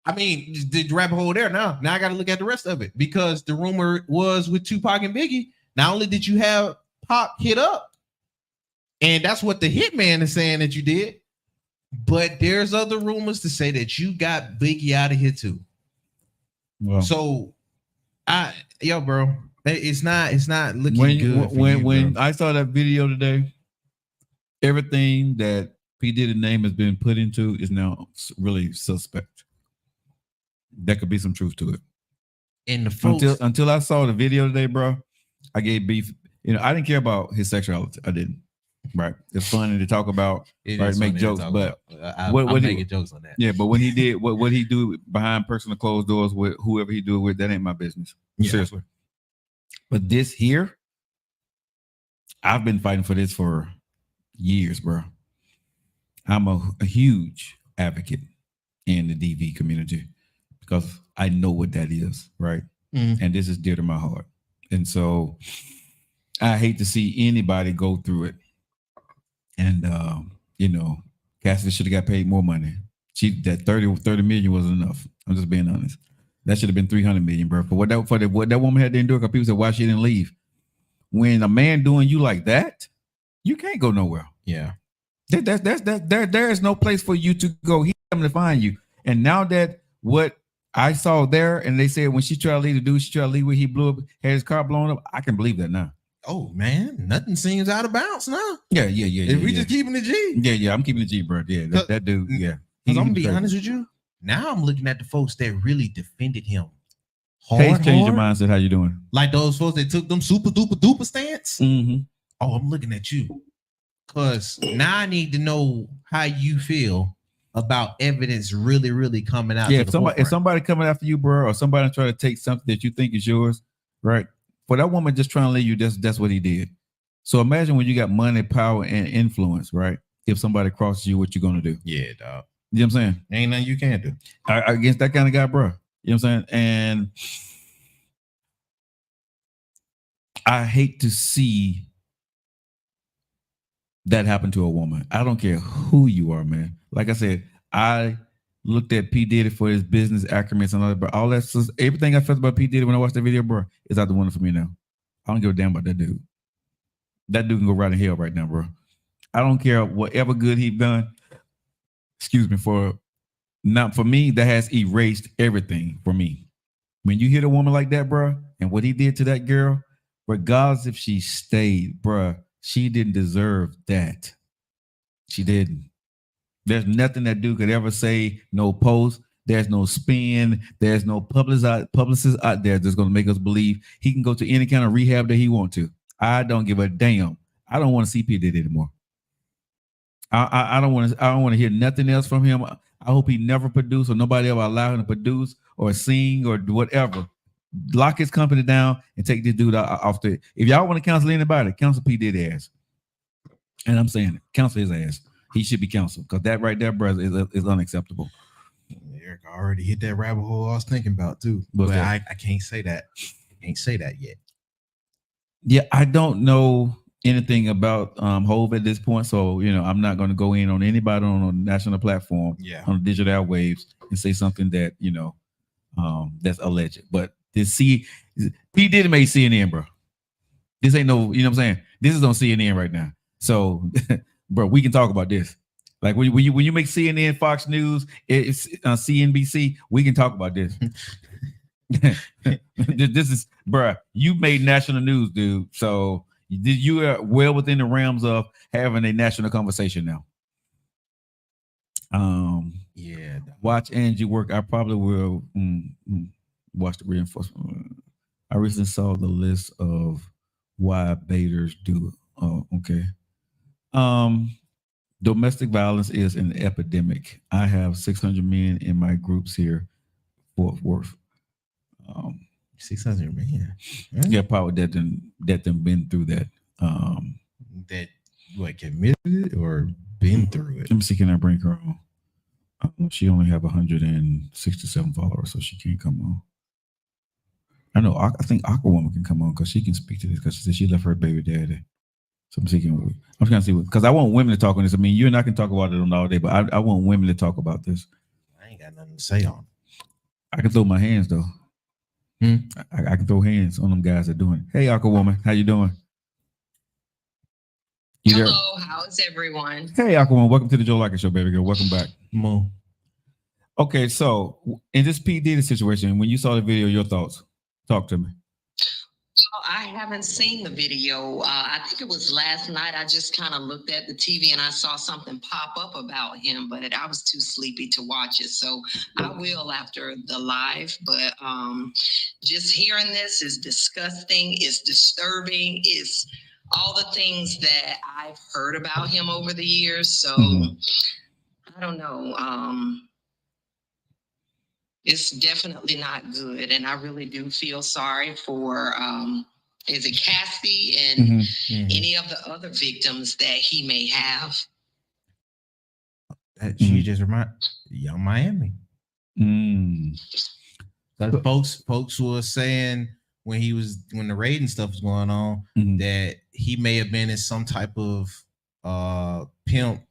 I mean, the rabbit hole there. Now I got to look at the rest of it, because the rumor was with Tupac and Biggie. Not only did you have Pop hit up, and that's what the hitman is saying that you did, but there's other rumors to say that you got Biggie out of here too. Well, so bro, it's not looking good. When I saw that video today, everything that P. Diddy's name has been put into is now really suspect. There could be some truth to it. And the folks, until I saw the video today, bro, I gave beef. I didn't care about his sexuality. I didn't. Right. It's funny to talk about, right? Make jokes, but I'm making jokes on that. Yeah, but when he did what he do behind personal closed doors with whoever he do it with, that ain't my business. Yeah. Seriously. But this here, I've been fighting for this for years, bro. I'm a huge advocate in the DV community because I know what that is, right? And this is dear to my heart. And so I hate to see anybody go through it. And Cassidy should have got paid more money. That 30 million wasn't enough. I'm just being honest. That should have been 300 million, bro. For what that woman had to endure, because people said why she didn't leave. When a man doing you like that, you can't go nowhere. Yeah. There is no place for you to go. He's coming to find you. And now that what I saw there, and they said when she tried to leave the dude, she tried to leave where he blew up, had his car blown up. I can believe that now. Oh man, nothing seems out of bounds now. Yeah. If we just keeping the G. Yeah, I'm keeping the G, bro. Yeah, that dude. Yeah. Because I'm gonna be honest with you. Now I'm looking at the folks that really defended him. Change your mindset. How you doing? Like those folks that took them super duper stance. Mm-hmm. Oh, I'm looking at you. Because now I need to know how you feel about evidence really coming out. Yeah, if somebody coming after you, bro, or somebody trying to take something that you think is yours, right? For that woman just trying to leave you, that's what he did. So imagine when you got money, power, and influence, right? If somebody crosses you, what you gonna do? Yeah, dog. You know what I'm saying? Ain't nothing you can't do. Against that kind of guy, bro. You know what I'm saying? And I hate to see that happen to a woman. I don't care who you are, man. Like I said, I looked at P. Diddy for his business acumen and all that, but all that, everything I felt about P. Diddy when I watched that video, bro, is out the window for me now. I don't give a damn about that dude. That dude can go right in hell right now, bro. I don't care whatever good he's done. Excuse me, for me, that has erased everything for me. When you hit a woman like that, bro, and what he did to that girl, regardless if she stayed, bro, she didn't deserve that. She didn't. There's nothing that dude could ever say, no post, there's no spin, there's no publicist out there that's going to make us believe he can go to any kind of rehab that he wants to. I don't give a damn. I don't want to see P. Diddy anymore. I don't want to hear nothing else from him. I hope he never produce or nobody ever allow him to produce or sing or whatever. Lock his company down and take this dude off the. If y'all want to counsel anybody, counsel P. Diddy ass. And I'm saying it, counsel his ass. He should be counseled because that right there, brother, is unacceptable. Eric already hit that rabbit hole I was thinking about too, but I can't say that. I can't say that yet. Yeah, I don't know anything about Hove at this point, so I'm not going to go in on anybody on a national platform, on digital waves, and say something that that's alleged. But P. Diddy made CNN, bro. This ain't no, you know what I'm saying? This is on CNN right now. So, bro, we can talk about this. Like when you make CNN, Fox News, it's CNBC, we can talk about this. This is, bro, you made national news, dude. So you are well within the realms of having a national conversation now. Yeah. Watch Angie work. I probably will watch the reinforcement. I recently saw the list of why baiters do. Oh, okay. Domestic violence is an epidemic. I have 600 men in my groups here, Fort Worth. 600 men. Yeah, probably that them been through that. That what committed it or been through it. Let me see. Can I bring her on? She only have 167 followers, so she can't come on. I know. I think Aquawoman can come on because she can speak to this because she said she left her baby daddy. So I'm trying to see because I want women to talk on this. I mean, you and I can talk about it on all day, but I want women to talk about this. I ain't got nothing to say on it. I can throw my hands though. I can throw hands on them guys that are doing it. Hey, Aquawoman, how you doing? Hello, how's everyone? Hey, Aquawoman, welcome to the Joe Lockett Show, baby girl. Welcome back. Mo. Okay, so in this P. Diddy situation, when you saw the video, your thoughts? Talk to me. Well, I haven't seen the video. I think it was last night. I just kind of looked at the TV and I saw something pop up about him, but I was too sleepy to watch it. So I will after the live. But just hearing this is disgusting. It's disturbing. It's all the things that I've heard about him over the years. So I don't know. It's definitely not good. And I really do feel sorry for, is it Cassie and any of the other victims that he may have. She just remind Young Miami. Folks were saying when the raiding stuff was going on that he may have been in some type of pimp.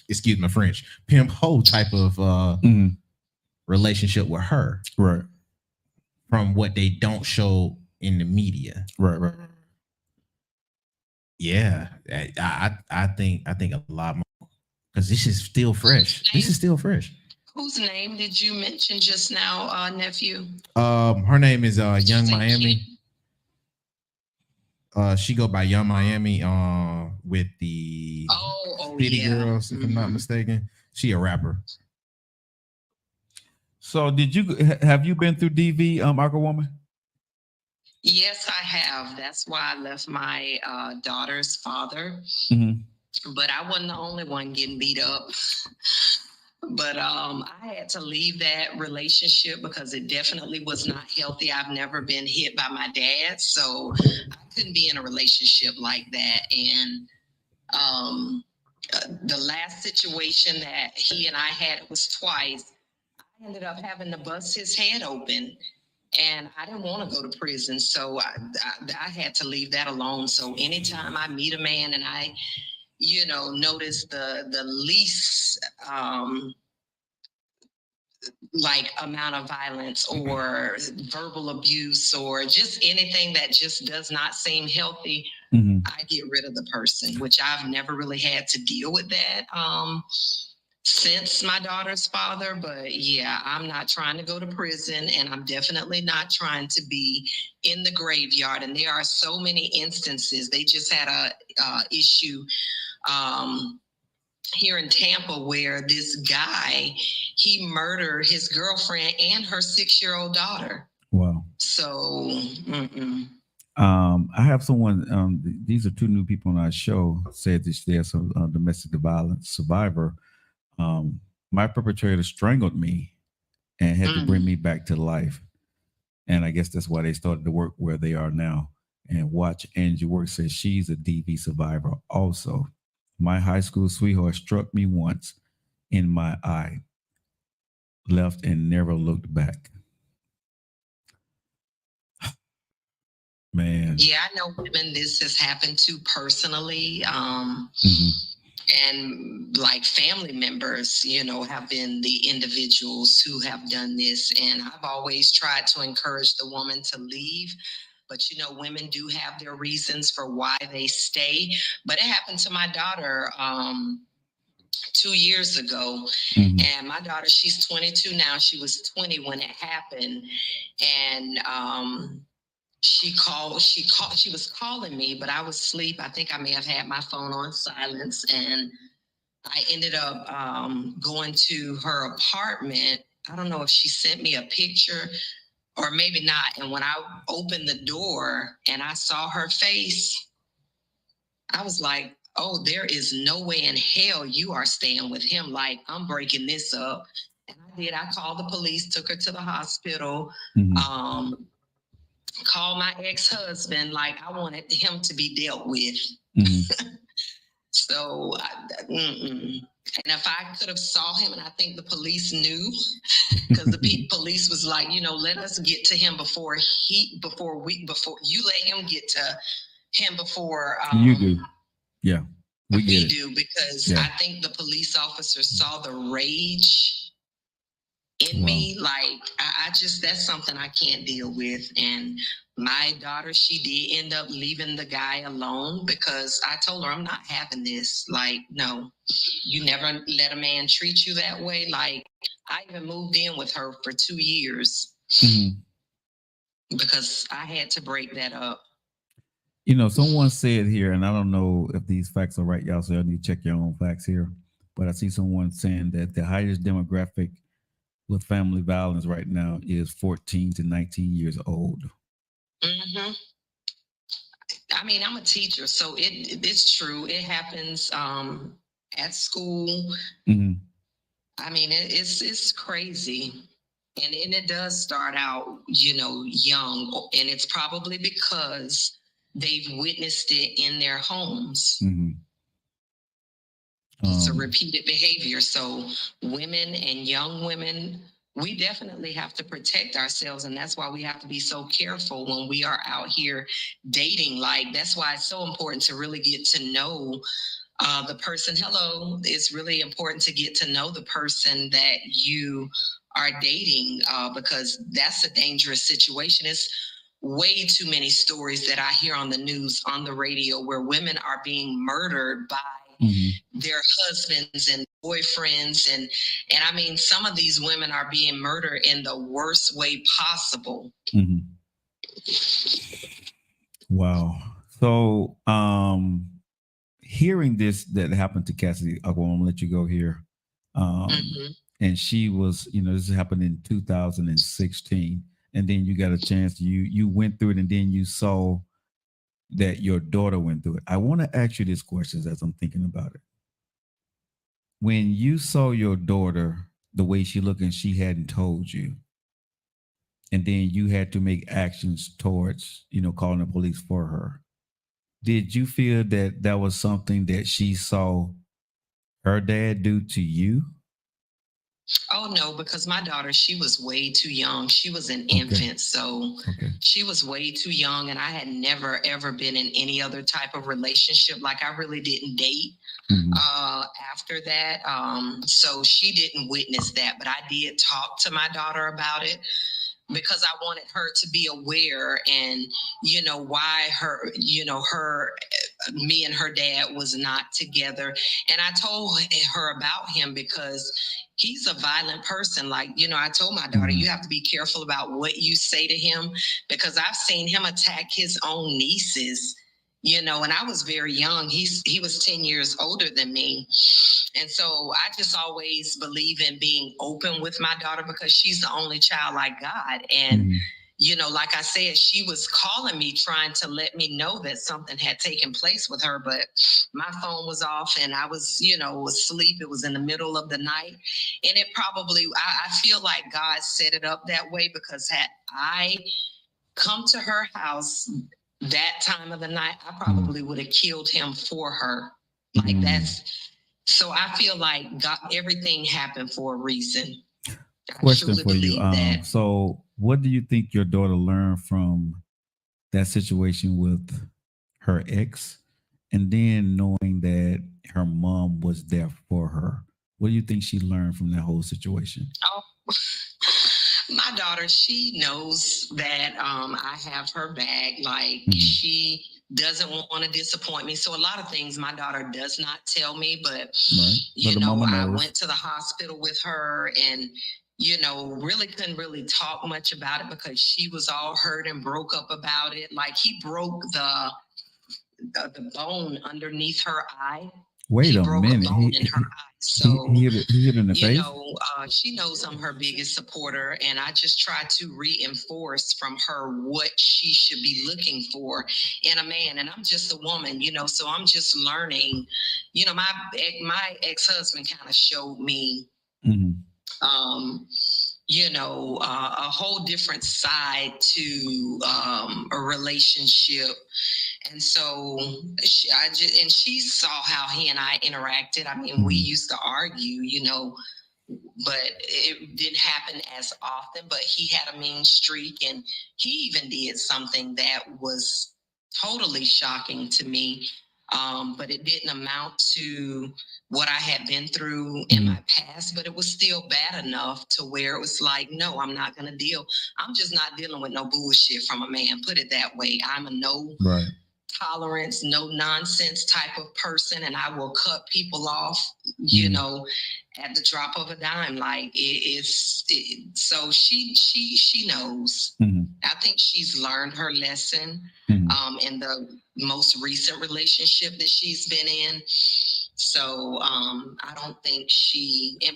Excuse my French, pimp hoe type of relationship with her, right? From what they don't show in the media, right. Yeah, I think a lot more because this is still fresh. Whose name did you mention just now, nephew? Her name is Young Miami. She go by Young Miami with the City Girls, if I'm not mistaken. She a rapper. So have you been through DV, Aquawoman? Yes, I have. That's why I left my daughter's father. But I wasn't the only one getting beat up. But I had to leave that relationship because it definitely was not healthy. I've never been hit by my dad, so I couldn't be in a relationship like that. And the last situation that he and I had, it was twice. I ended up having to bust his head open, and I didn't want to go to prison, so I had to leave that alone. So anytime I meet a man and I notice the least like amount of violence or verbal abuse or just anything that just does not seem healthy, I get rid of the person, which I've never really had to deal with that since my daughter's father. But yeah, I'm not trying to go to prison, and I'm definitely not trying to be in the graveyard. And there are so many instances. They just had a issue here in Tampa where this guy, he murdered his girlfriend and her 6-year-old daughter. Wow. So, I have someone, these are two new people on our show, said that there's a domestic violence survivor. My perpetrator strangled me and had to bring me back to life. And I guess that's why they started to work where they are now. And watch Angie work, says she's a DV survivor also. My high school sweetheart struck me once in my eye, left and never looked back. Man. Yeah, I know women this has happened to personally. And like family members, have been the individuals who have done this. And I've always tried to encourage the woman to leave. But, women do have their reasons for why they stay. But it happened to my daughter 2 years ago. And my daughter, she's 22 now. She was 20 when it happened. And she was calling me, but I was asleep. I think I may have had my phone on silence. And I ended up going to her apartment. I don't know if she sent me a picture or maybe not. And when I opened the door and I saw her face, I was like, oh, there is no way in hell you are staying with him. Like, I'm breaking this up. And I did. I called the police, took her to the hospital, called my ex-husband. Like, I wanted him to be dealt with. So, and if I could have saw him, and I think the police knew, because the police was like, let us get to him before you let him get to him before you do. Yeah, we do, because I think the police officer saw the rage in me. Like, I just, that's something I can't deal with. And my daughter, she did end up leaving the guy alone because I told her, I'm not having this. Like, no, you never let a man treat you that way. Like, I even moved in with her for 2 years because I had to break that up. Someone said here, and I don't know if these facts are right, y'all, so I need to check your own facts here. But I see someone saying that the highest demographic with family violence right now is 14 to 19 years old. I mean, I'm a teacher, so it's true. It happens at school. I mean, it's crazy. And it does start out, young. And it's probably because they've witnessed it in their homes. It's a repeated behavior. So women and young women, we definitely have to protect ourselves. And that's why we have to be so careful when we are out here dating. Like, that's why it's so important to really get to know the person. It's really important to get to know the person that you are dating because that's a dangerous situation. It's way too many stories that I hear on the news, on the radio, where women are being murdered by their husbands and boyfriends. And I mean, some of these women are being murdered in the worst way possible. Wow. So hearing this that happened to Cassidy, I want to let you go here. And she was, this happened in 2016. And then you got a chance, you went through it, and then you saw that your daughter went through it. I want to ask you these questions as I'm thinking about it. When you saw your daughter, the way she looked and she hadn't told you, and then you had to make actions towards, calling the police for her, did you feel that that was something that she saw her dad do to you? Oh no, because my daughter, she was way too young. She was an infant, so she was way too young, and I had never ever been in any other type of relationship. Like I really didn't date after that. So she didn't witness that, but I did talk to my daughter about it because I wanted her to be aware and, why me and her dad was not together. And I told her about him because he's a violent person. Like, I told my daughter, you have to be careful about what you say to him because I've seen him attack his own nieces. And I was very young. He was 10 years older than me. And so I just always believe in being open with my daughter because she's the only child I got. And, like I said, she was calling me trying to let me know that something had taken place with her, but my phone was off and I was, asleep. It was in the middle of the night. And it probably, I feel like God set it up that way because had I come to her house that time of the night, I probably would have killed him for her. Like so I feel like God, everything happened for a reason. Question for you. So what do you think your daughter learned from that situation with her ex and then knowing that her mom was there for her? What do you think she learned from that whole situation? Oh, my daughter, she knows that I have her back. Like she doesn't want to disappoint me. So a lot of things my daughter does not tell me, but I went to the hospital with her and really couldn't really talk much about it because she was all hurt and broke up about it. Like he broke the bone underneath her eye. Wait a minute. In her eye. So he hit in the face? She knows I'm her biggest supporter, and I just try to reinforce from her what she should be looking for in a man. And I'm just a woman, so I'm just learning. My ex-husband kind of showed me a whole different side to a relationship. And so she saw how he and I interacted. I mean, we used to argue, but it didn't happen as often. But he had a mean streak, and he even did something that was totally shocking to me. But it didn't amount to what I had been through in my past, but it was still bad enough to where it was like, no, I'm not going to deal. I'm just not dealing with no bullshit from a man. Put it that way. I'm a no tolerance, no nonsense type of person, and I will cut people off, at the drop of a dime. Like so she knows. I think she's learned her lesson in the most recent relationship that she's been in. So I don't think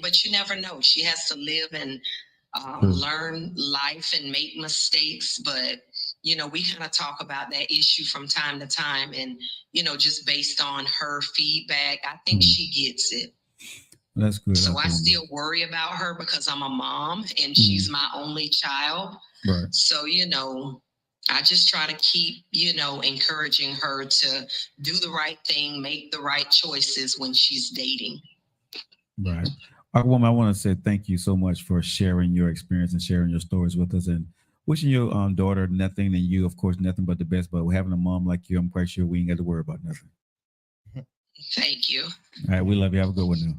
but you never know. She has to live and learn life and make mistakes, but we kind of talk about that issue from time to time, and just based on her feedback, I think she gets it. That's good. So I still worry about her because I'm a mom and she's my only child. Right. So I just try to keep encouraging her to do the right thing, make the right choices when she's dating. Right. Woman, I want to say thank you so much for sharing your experience and sharing your stories with us, and wishing your daughter nothing, and you, of course, nothing but the best. But having a mom like you, I'm quite sure we ain't got to worry about nothing. Thank you. All right, we love you. Have a good one now.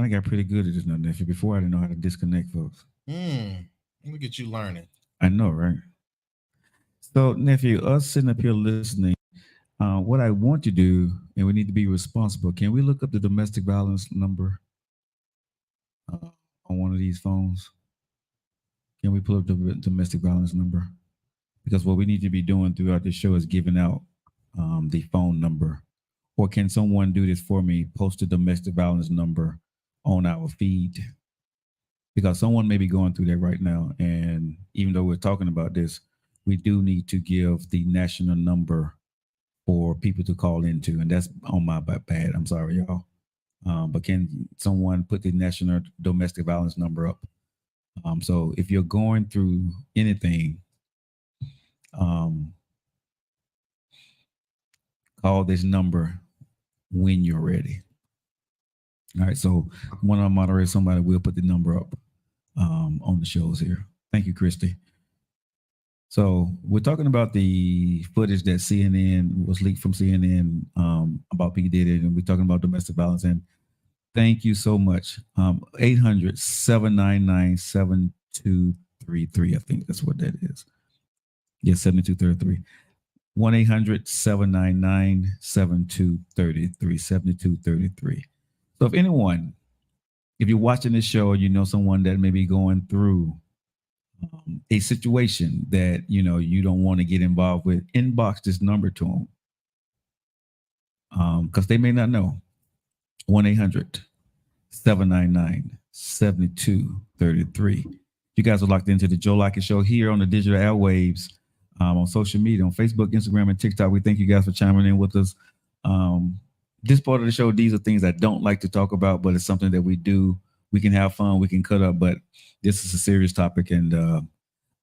I got pretty good at this now, nephew. Before I didn't know how to disconnect folks. Look at you learning. I know, right? So, nephew, us sitting up here listening, what I want to do, and we need to be responsible. Can we look up the domestic violence number on one of these phones? Can we pull up the domestic violence number? Because what we need to be doing throughout the show is giving out the phone number. Or can someone do this for me? Post the domestic violence number on our feed. Because someone may be going through that right now. And even though we're talking about this, we do need to give the national number for people to call into. And that's on my bad. I'm sorry, y'all. But can someone put the national domestic violence number up? So if you're going through anything, Call this number when you're ready. All right, so one of our moderators, somebody will put the number up on the shows here. Thank you, Christy. So we're talking about the footage that CNN was leaked from CNN about P. Diddy, and we're talking about domestic violence. And thank you so much. 800-799-7233. I think that's what that is. Yes, 7233. 1-800-799-7233. 7233. So if you're watching this show, you know someone that may be going through a situation that you don't want to get involved with, inbox this number to them because they may not know. 1-800-799-7233. You guys are locked into the Joe Lockett Show here on the digital airwaves, on social media, on Facebook, Instagram, and TikTok. We thank you guys for chiming in with us. This part of the show, these are things I don't like to talk about, but it's something that we do. We can have fun, we can cut up, but this is a serious topic, and a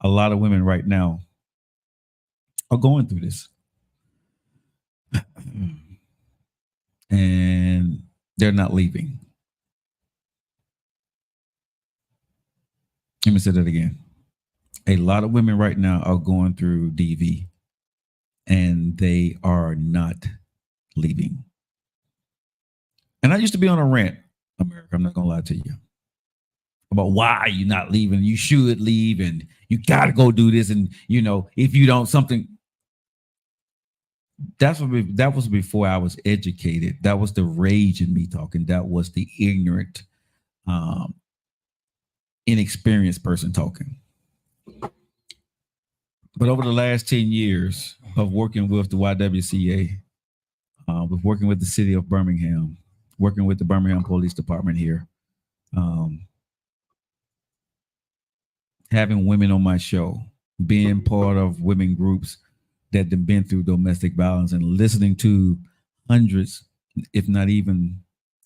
lot of women right now are going through this. And they're not leaving. Let me say that again. A lot of women right now are going through DV, and they are not leaving. And I used to be on a rant, America, I'm not going to lie to you, about why you're not leaving. You should leave, and you got to go do this. And, if you don't, something. That was before I was educated. That was the rage in me talking. That was the ignorant, inexperienced person talking. But over the last 10 years of working with the YWCA, with working with the city of Birmingham, working with the Birmingham Police Department here, having women on my show, being part of women groups that have been through domestic violence, and listening to hundreds, if not even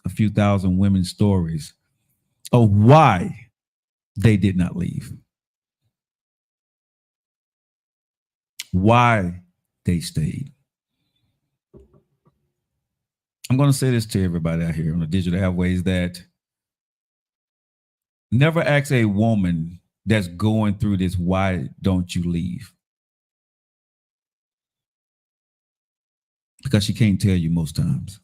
a few thousand women's stories of why they did not leave, why they stayed. I'm going to say this to everybody out here on the digital airways, that never ask a woman that's going through this, why don't you leave? Because she can't tell you most times.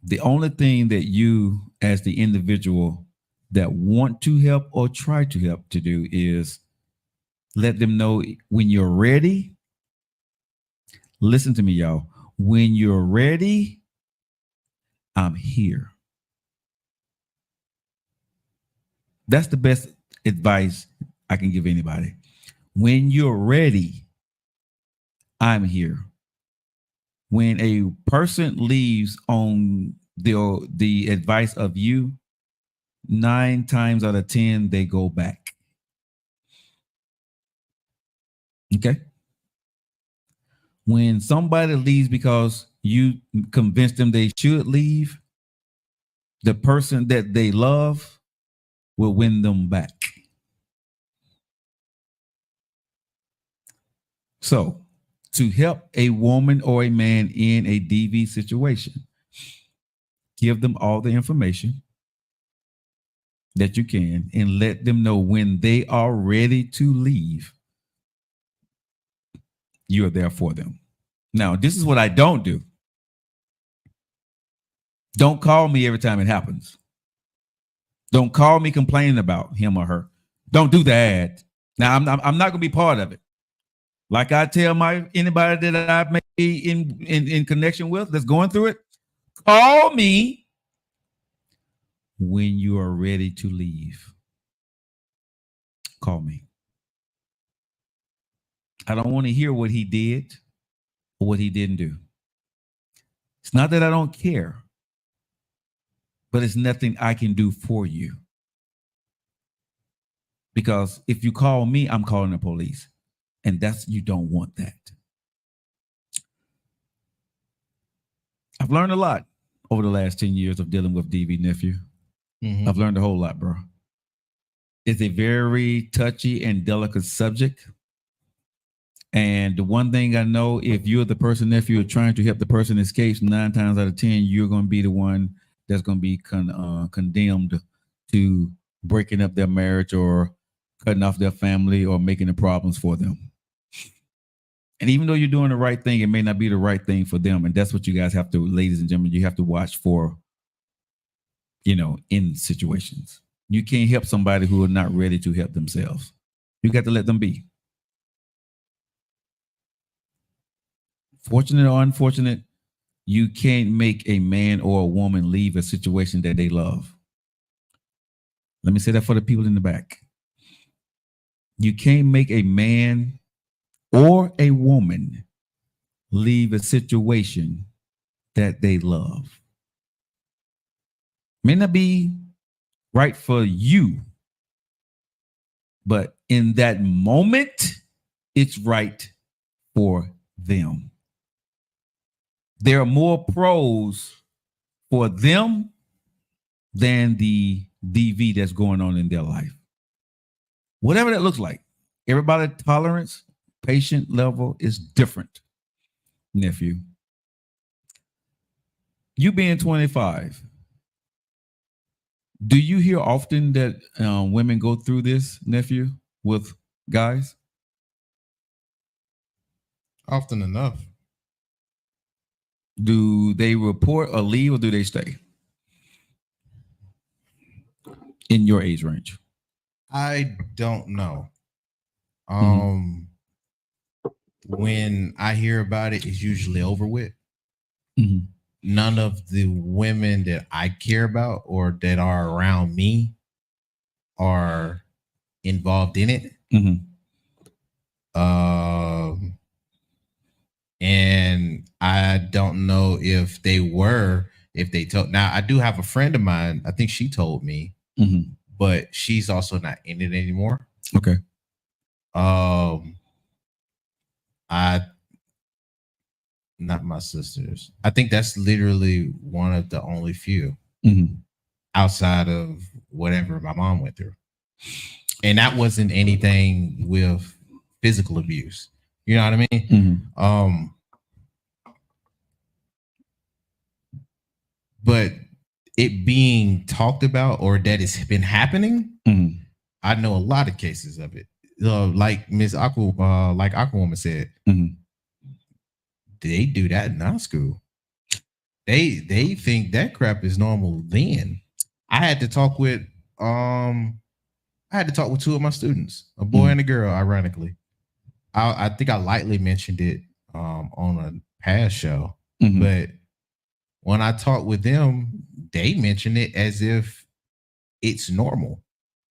The only thing that you, as the individual that want to help or try to help to do, is let them know when you're ready. Listen to me, y'all. When you're ready, I'm here. That's the best advice I can give anybody. When you're ready, I'm here. When a person leaves on the advice of you, 9 times out of 10, they go back. Okay? When somebody leaves because you convinced them they should leave, the person that they love will win them back. So, to help a woman or a man in a DV situation, give them all the information that you can and let them know when they are ready to leave, you're there for them. Now, this is what I don't do. Don't call me every time it happens. Don't call me complaining about him or her. Don't do that. Now, I'm not going to be part of it. Like I tell anybody that I may be in connection with that's going through it, call me when you are ready to leave. Call me. I don't want to hear what he did or what he didn't do. It's not that I don't care, but it's nothing I can do for you. Because if you call me, I'm calling the police. And you don't want that. I've learned a lot over the last 10 years of dealing with DV, nephew. Mm-hmm. I've learned a whole lot, bro. It's a very touchy and delicate subject. And the one thing I know, if you're the person, if you're trying to help the person escape, 9 times out of 10, you're going to be the one that's going to be condemned to breaking up their marriage or cutting off their family or making the problems for them. And even though you're doing the right thing, it may not be the right thing for them. And that's what you guys have to, ladies and gentlemen, you have to watch for, in situations. You can't help somebody who are not ready to help themselves. You got to let them be. Fortunate or unfortunate, you can't make a man or a woman leave a situation that they love. Let me say that for the people in the back. You can't make a man or a woman leave a situation that they love. May not be right for you, but in that moment, it's right for them. There are more pros for them than the DV that's going on in their life. Whatever that looks like. Everybody's tolerance, patient level is different, nephew. You being 25, do you hear often that women go through this, nephew, with guys? Often enough. Do they report or leave, or do they stay in your age range? I don't know. When I hear about it, it's usually over with. Mm-hmm. None of the women that I care about or that are around me are involved in it. Mm-hmm. And I don't know if they told. Now, I do have a friend of mine. I think she told me, but she's also not in it anymore. Okay. Not my sisters. I think that's literally one of the only few outside of whatever my mom went through. And that wasn't anything with physical abuse. You know what I mean? But it being talked about or that it's been happening, I know a lot of cases of it. Like Miss Aquawoman said, they do that in our school. They think that crap is normal. Then I had to talk with 2 of my students, a boy and a girl. Ironically, I think I lightly mentioned it on a past show, but when I talked with them, they mentioned it as if it's normal.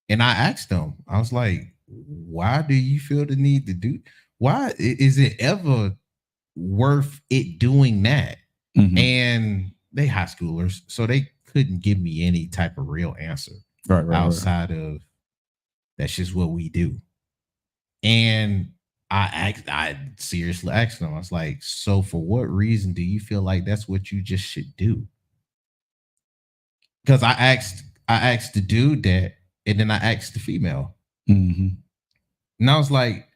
And I asked them, I was like, why do you feel the need to do? Why is it ever worth it doing that? And they high schoolers, so they couldn't give me any type of real answer outside of that's just what we do. And I seriously asked them, I was like, so for what reason do you feel like that's what you just should do? Because I asked the dude that, and then I asked the female. And I was like,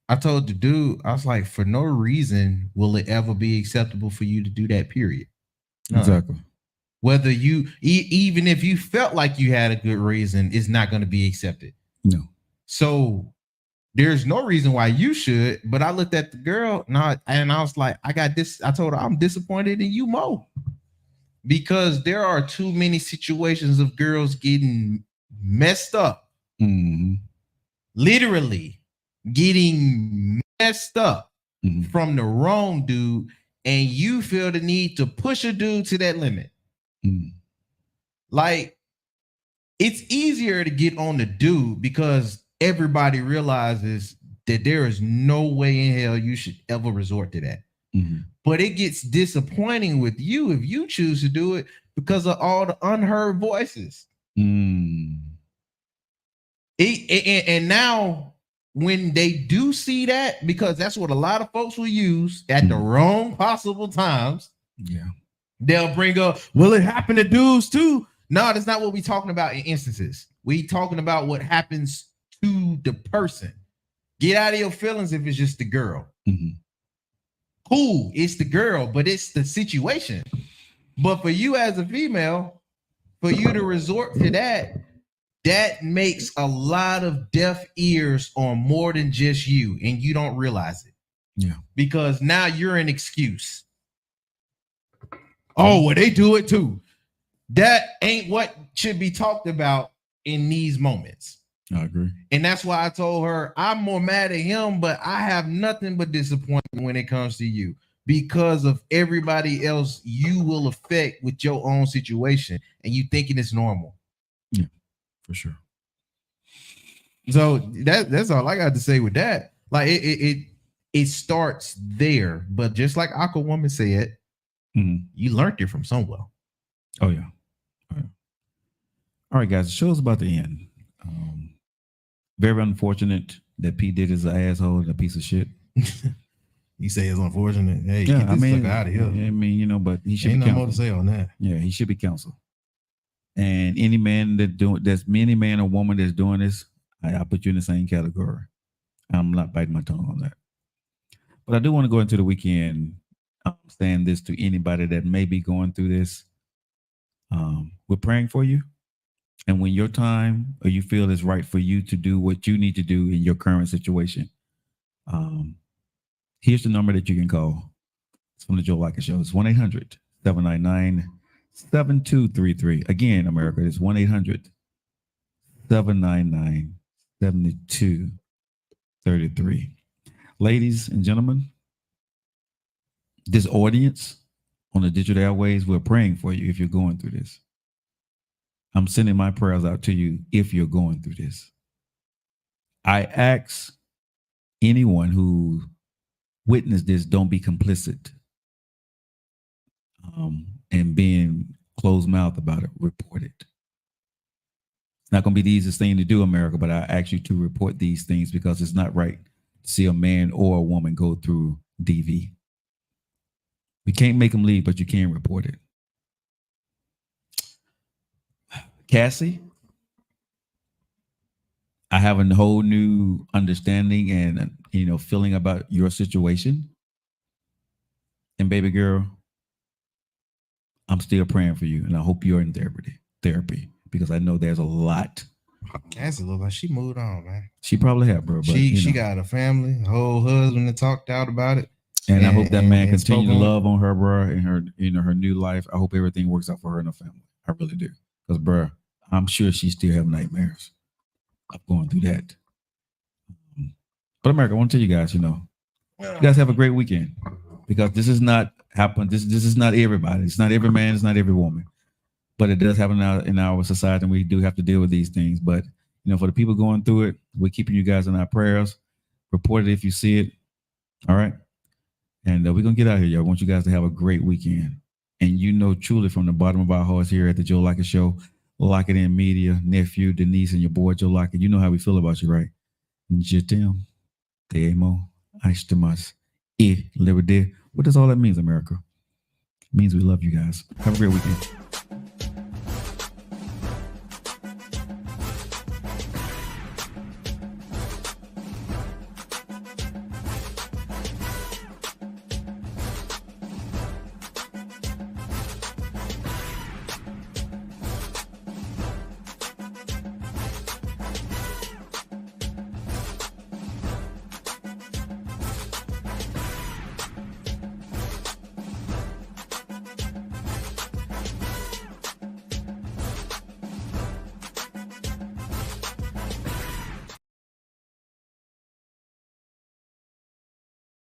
I told the dude, I was like, for no reason will it ever be acceptable for you to do that, period. Exactly. Whether you, even if you felt like you had a good reason, it's not going to be accepted. No. So there's no reason why you should. But I looked at the girl and I was like, I told her, I'm disappointed in you, Mo. Because there are too many situations of girls getting messed up. Literally getting messed up from the wrong dude, and you feel the need to push a dude to that limit. Like, it's easier to get on the dude because everybody realizes that there is no way in hell you should ever resort to that. But it gets disappointing with you if you choose to do it because of all the unheard voices. And now when they do see that, because that's what a lot of folks will use at the wrong possible times. Yeah. They'll bring up, well, it happened to dudes too. No, that's not what we're talking about in instances. We talking about what happens to the person. Get out of your feelings if it's just the girl. Mhm. Cool, it's the girl, but it's the situation. But for you as a female, for you to resort to that makes a lot of deaf ears on more than just you, and you don't realize it. Yeah. Because now you're an excuse. Oh, well, they do it too. That ain't what should be talked about in these moments. I agree. And that's why I told her I'm more mad at him, but I have nothing but disappointment when it comes to you because of everybody else you will affect with your own situation and you thinking it's normal. Yeah, for sure. So that's all I got to say with that. Like it starts there, but just like Aqua Woman said, you learned it from somewhere. Oh yeah. All right, guys. The show's about to end. Very unfortunate that P Diddy's an asshole and a piece of shit. You say it's unfortunate. Hey, yeah, get this sucker out of here. I mean, you know, but he should Ain't be no more to counseled. say on that. Yeah, he should be counseled. And any man that's any man or woman that's doing this, I put you in the same category. I'm not biting my tongue on that. But I do want to go into the weekend saying this to anybody that may be going through this. We're praying for you. And when your time or you feel is right for you to do what you need to do in your current situation, here's the number that you can call. It's from the Joe Lockett Show. It's 1-800-799-7233. Again, America, it's 1-800-799-7233. Ladies and gentlemen, this audience on the digital airways, we're praying for you if you're going through this. I'm sending my prayers out to you if you're going through this. I ask anyone who witnessed this, don't be complicit and being closed mouth about it. Report it. It's not going to be the easiest thing to do, America, but I ask you to report these things because it's not right to see a man or a woman go through DV. We can't make them leave, but you can report it. Cassie, I have a whole new understanding and, feeling about your situation. And baby girl, I'm still praying for you. And I hope you're in therapy because I know there's a lot. Cassie look like she moved on, man. She probably have, bro. But, she got a family, a whole husband that talked out about it. And I hope that man continue to love on her, bro, and her, her new life. I hope everything works out for her and her family. I really do. Because, bro, I'm sure she still have nightmares of going through that. But America, I want to tell you guys, you guys have a great weekend because this is not happen. This is not everybody. It's not every man. It's not every woman. But it does happen in our society, and we do have to deal with these things. But, for the people going through it, we're keeping you guys in our prayers. Report it if you see it. All right. And we're going to get out of here, y'all. I want you guys to have a great weekend. And truly from the bottom of our hearts here at the Joe Lockett Show, Lock It In Media, nephew, Denise, and your boy, Joe Lockett. You know how we feel about you, right? Jitim, te amo, aishtamas, liberté. What does all that mean, America? It means we love you guys. Have a great weekend.